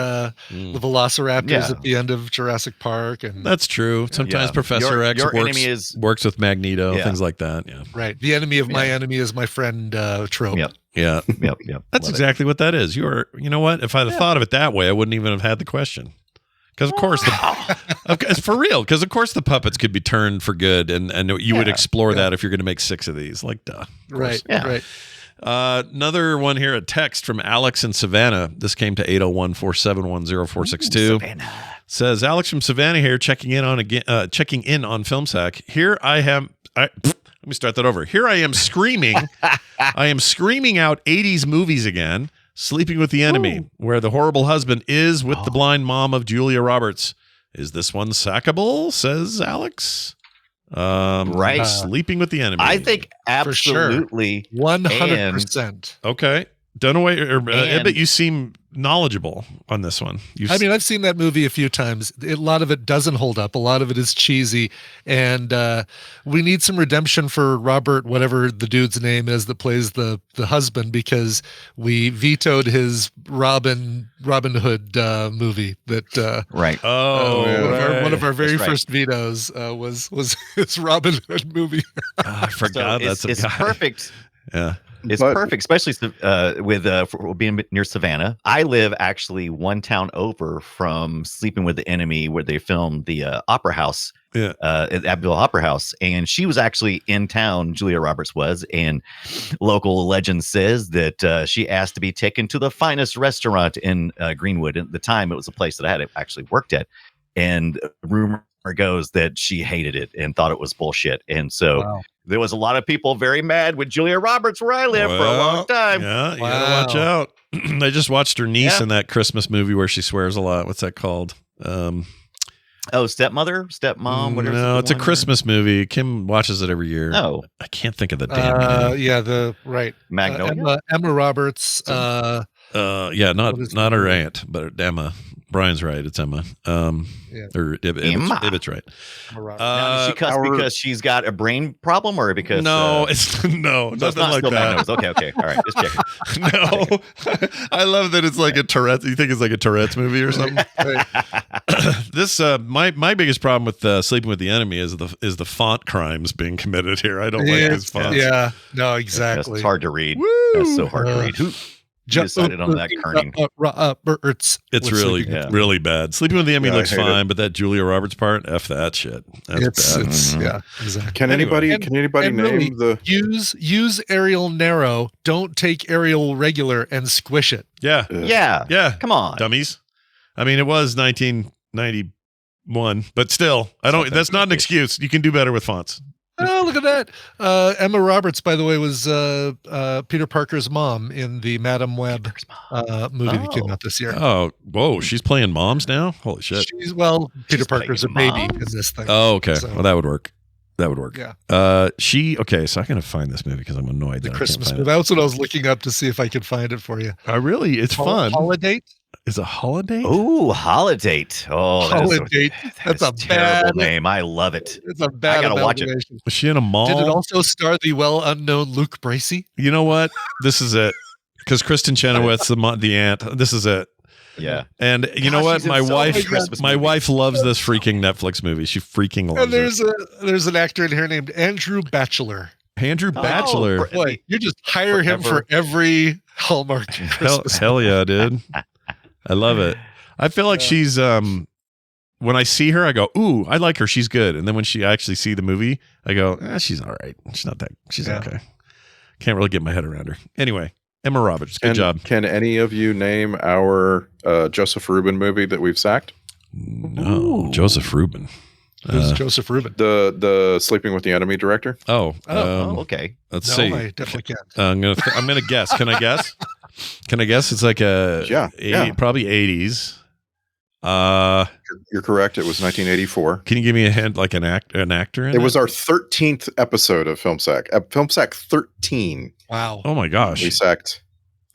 velociraptors Yeah. at the end of Jurassic Park, and That's true. Sometimes Yeah. Professor X your works, enemy is- works with Magneto, Yeah. things like that. Yeah. right. The enemy of my enemy is my friend trope. Yep. Yeah. Yep. That's Love it. exactly what that is. You know what? If I'd have thought of it that way, I wouldn't even have had the question. Because of course, it's for real. Because of course, the puppets could be turned for good, and you would explore that if you're going to make 6 of these. Like, duh. Right. Yeah. Right. Another one here, a text from Alex in Savannah. This came to 801-471-0462. Savannah. Says Alex from Savannah here, checking in on FilmSack. Here I am. Let me start that over. Here I am screaming. I am screaming out 80s movies again. Sleeping with the Enemy, where the horrible husband is with the blind mom of Julia Roberts. Is this one sackable? Says Alex. Right. Sleeping with the Enemy. I think For sure. absolutely 100%. Okay. Dunaway or And- Ibbott, you seem knowledgeable on this one. I mean, I've seen that movie a few times. A lot of it doesn't hold up. A lot of it is cheesy, and we need some redemption for Robert, whatever the dude's name is that plays the husband, because we vetoed his Robin Hood movie. That right. one of our very That's right. first vetoes was his Robin Hood movie. I forgot So that's a it's guy. perfect. Yeah. It's perfect, especially with for being near Savannah. I live actually one town over from Sleeping with the Enemy, where they filmed the Opera House, at Abbeville Opera House, and she was actually in town. Julia Roberts was, and local legend says that she asked to be taken to the finest restaurant in Greenwood. At the time, it was a place that I had actually worked at, and rumor goes that she hated it and thought it was bullshit, and so. There was a lot of people very mad with Julia Roberts where I lived for a long time. Yeah, you gotta watch out. I just watched her niece in that Christmas movie where she swears a lot. What's that called? Stepmom, whatever. No, it's a Christmas movie. Kim watches it every year. Oh, I can't think of the damn name. Yeah, Magnolia. Emma Roberts. Yeah, not her aunt, but Emma. Brian's right. It's Emma. Or Ibbott's right. Now, does she cuss because she's got a brain problem, or because it's nothing it's not like still that. Magnolia. Okay, all right, just checking. No, I love that it's like a Tourette's. You think it's like a Tourette's movie or something? This my biggest problem with Sleeping with the Enemy is the font crimes being committed here. I don't like these fonts. Yeah, no, exactly. It's hard to read. That's so hard to read. Who decided on that kerning? It's really bad. Sleeping with the Enemy looks fine, but that Julia Roberts part, F that shit. That's bad. Yeah, exactly. Can anybody name really, the use Arial narrow? Don't take Arial regular and squish it. Yeah. Come on, dummies. I mean, it was 1991, but still, that's not an excuse. You can do better with fonts. Oh, look at that. Emma Roberts, by the way, was Peter Parker's mom in the Madam Web movie that came out this year. Oh, whoa. She's playing moms now? Holy shit. Peter Parker's a baby in this thing. Oh, okay. So, well, that would work. Yeah. So I gotta find this movie because I'm annoyed. The that Christmas I can't movie. find That's what I was looking up to see if I could find it for you. It's fun. Holiday? Is a holiday? Oh, Holiday. Oh, Holiday. That's a terrible bad name. I love it. It's a bad. I gotta watch it. amalgamation. Was she in a mall? Did it also star the well unknown Luke Bracey? You know what? This is it. Because Kristen Chenoweth's the aunt. This is it. Yeah. And you know what? she's in so many Christmas My movies. wife loves this freaking Netflix movie. She freaking loves And there's an actor in here named Andrew Batchelor. Andrew Batchelor. Boy, you just hire him for every Hallmark Christmas. Hell yeah, dude. I love it. I feel like she's when I see her, I go, ooh, I like her. She's good. And then when I actually see the movie, I go, she's all right. She's okay. Can't really get my head around her. Anyway, Emma Roberts, good job. Can any of you name our Joseph Rubin movie that we've sacked? No, Joseph Rubin. Who's Joseph Rubin? The Sleeping with the Enemy director. Okay. Let's No, see. I definitely can't. I'm gonna guess. Can I guess? Can I guess? It's like probably 80s. You're correct. It was 1984. Can you give me a hint, like an actor? It was our 13th episode of Film Sack. Film Sack 13. Wow. Oh my gosh. We sacked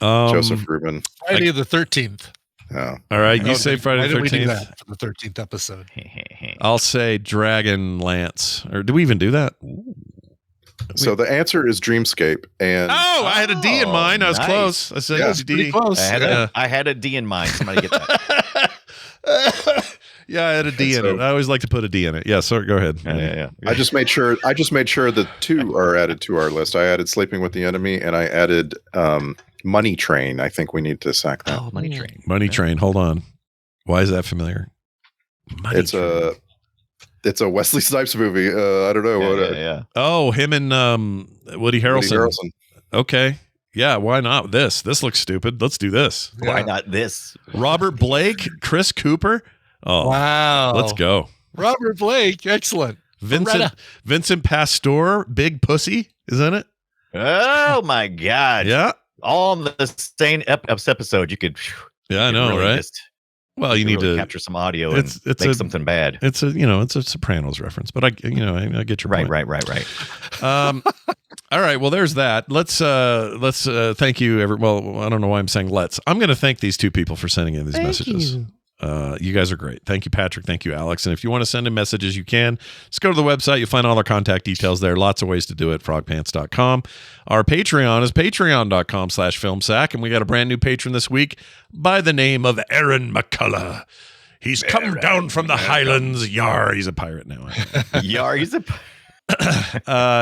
Joseph Rubin. Friday the 13th. Oh. All right, you say Friday the 13th. Why did we do that for the 13th episode? I'll say Dragon Lance. Or do we even do that? So the answer is Dreamscape. And I had a D in mine. I was nice. close. I said Yeah, D. pretty close. I had a D in mind. Somebody get that. Yeah, I had a D in it. I always like to put a D in it. Yeah, so go ahead. Yeah. I just made sure that 2 are added to our list. I added Sleeping with the Enemy, and I added Money Train. I think we need to sack that. Oh, Money Train. Money Train. Hold on. Why is that familiar? It's a Wesley Snipes movie. I don't know. Yeah. Oh, him and Woody Harrelson. Okay. Yeah, why not this? This looks stupid. Let's do this. Why not this? Robert Blake, Chris Cooper. Oh, Wow. let's go. Robert Blake. Excellent. Vincent Pastore, Big Pussy, is in it? Oh my God. Yeah. All on the same episode. You could. Yeah, I know, really right? Just, well, you need to capture some audio and make something bad. It's a Sopranos reference, but I get your point. Right. All right, well, there's that. Let's thank you. Well, I don't know why I'm saying let's. I'm going to thank these two people for sending in these messages. You guys are great. Thank you, Patrick. Thank you, Alex. And if you want to send in messages, you can. Just go to the website. You'll find all our contact details there. Lots of ways to do it. Frogpants.com. Our Patreon is patreon.com/filmsack. And we got a brand new patron this week by the name of Aaron McCullough. He's come down from the Highlands. Yar, he's a pirate now. Yar, he's a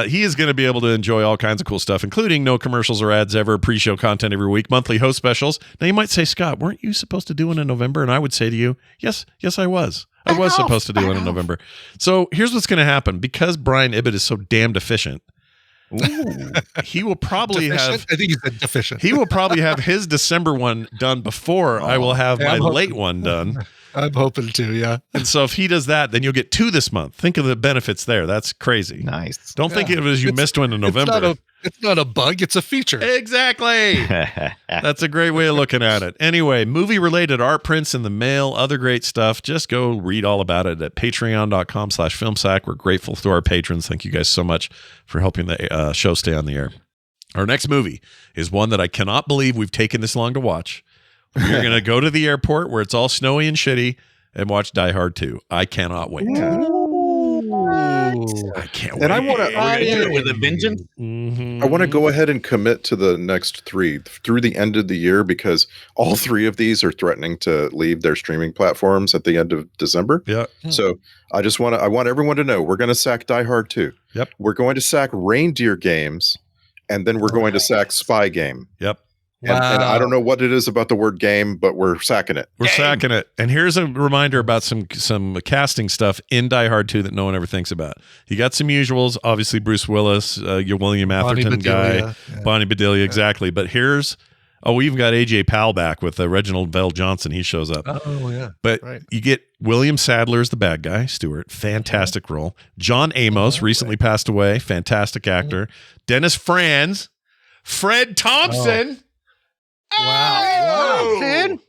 he is going to be able to enjoy all kinds of cool stuff, including no commercials or ads ever, pre-show content every week, monthly host specials. Now, you might say, Scott, weren't you supposed to do one in November? And I would say to you, yes, I was. I was supposed to do one in November. So here's what's going to happen. Because Brian Ibbett is so damned efficient, he will probably have... I think he said deficient. He will probably have his December one done before I will have my late one done. I'm hoping to, yeah. And so if he does that, then you'll get 2 this month. Think of the benefits there. That's crazy. Nice. Don't think of it as you missed one in November. It's not a bug. It's a feature. Exactly. That's a great way of looking at it. Anyway, movie-related art prints in the mail, other great stuff. Just go read all about it at patreon.com/filmsack. We're grateful to our patrons. Thank you guys so much for helping the show stay on the air. Our next movie is one that I cannot believe we've taken this long to watch. We're going to go to the airport where it's all snowy and shitty and watch Die Hard 2. I cannot wait. I can't wait. And I want to do it with a vengeance. I want to go ahead and commit to the next 3 through the end of the year, because all 3 of these are threatening to leave their streaming platforms at the end of December. Yeah. So I want everyone to know we're going to sack Die Hard 2. Yep. We're going to sack Reindeer Games, and then we're going to sack Spy Game. Yep. And I don't know what it is about the word game, but we're sacking it. We're sacking it. And here's a reminder about some casting stuff in Die Hard 2 that no one ever thinks about. You got some usuals, obviously Bruce Willis, your William Atherton guy, Bonnie Bedelia, exactly. But we even got AJ Powell back with Reginald Bell Johnson. He shows up. Oh, yeah. But you get William Sadler as the bad guy, Stewart. Fantastic role. John Amos recently passed away. Fantastic actor. Dennis Franz. Fred Thompson. Wow.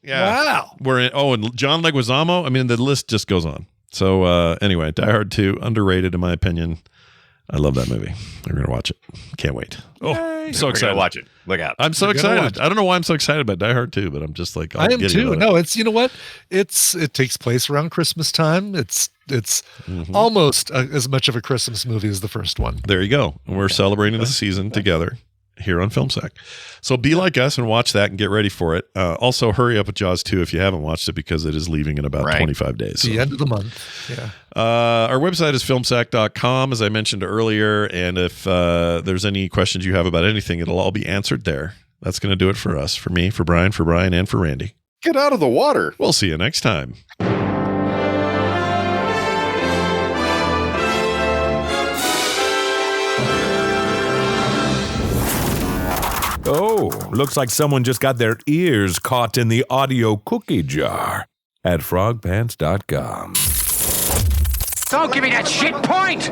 Yeah. Wow. We're in. Oh, and John Leguizamo. I mean, the list just goes on. So anyway, Die Hard 2, underrated in my opinion. I love that movie. We're gonna watch it. Can't wait. Oh, I'm so excited. Watch it. Look out. I'm so excited. I don't know why I'm so excited about Die Hard 2, but I'm just like, I am too. No, it's, you know what? It takes place around Christmas time. It's almost as much of a Christmas movie as the first one. There you go. And we're celebrating the season together here on FilmSack. So be like us and watch that and get ready for it. Also, hurry up with Jaws 2 if you haven't watched it, because it is leaving in about 25 days. The end of the month. Yeah. Our website is filmsack.com, as I mentioned earlier. And if there's any questions you have about anything, it'll all be answered there. That's going to do it for us, for me, for Brian, and for Randy. Get out of the water. We'll see you next time. Oh, looks like someone just got their ears caught in the audio cookie jar at frogpants.com. Don't give me that shit point!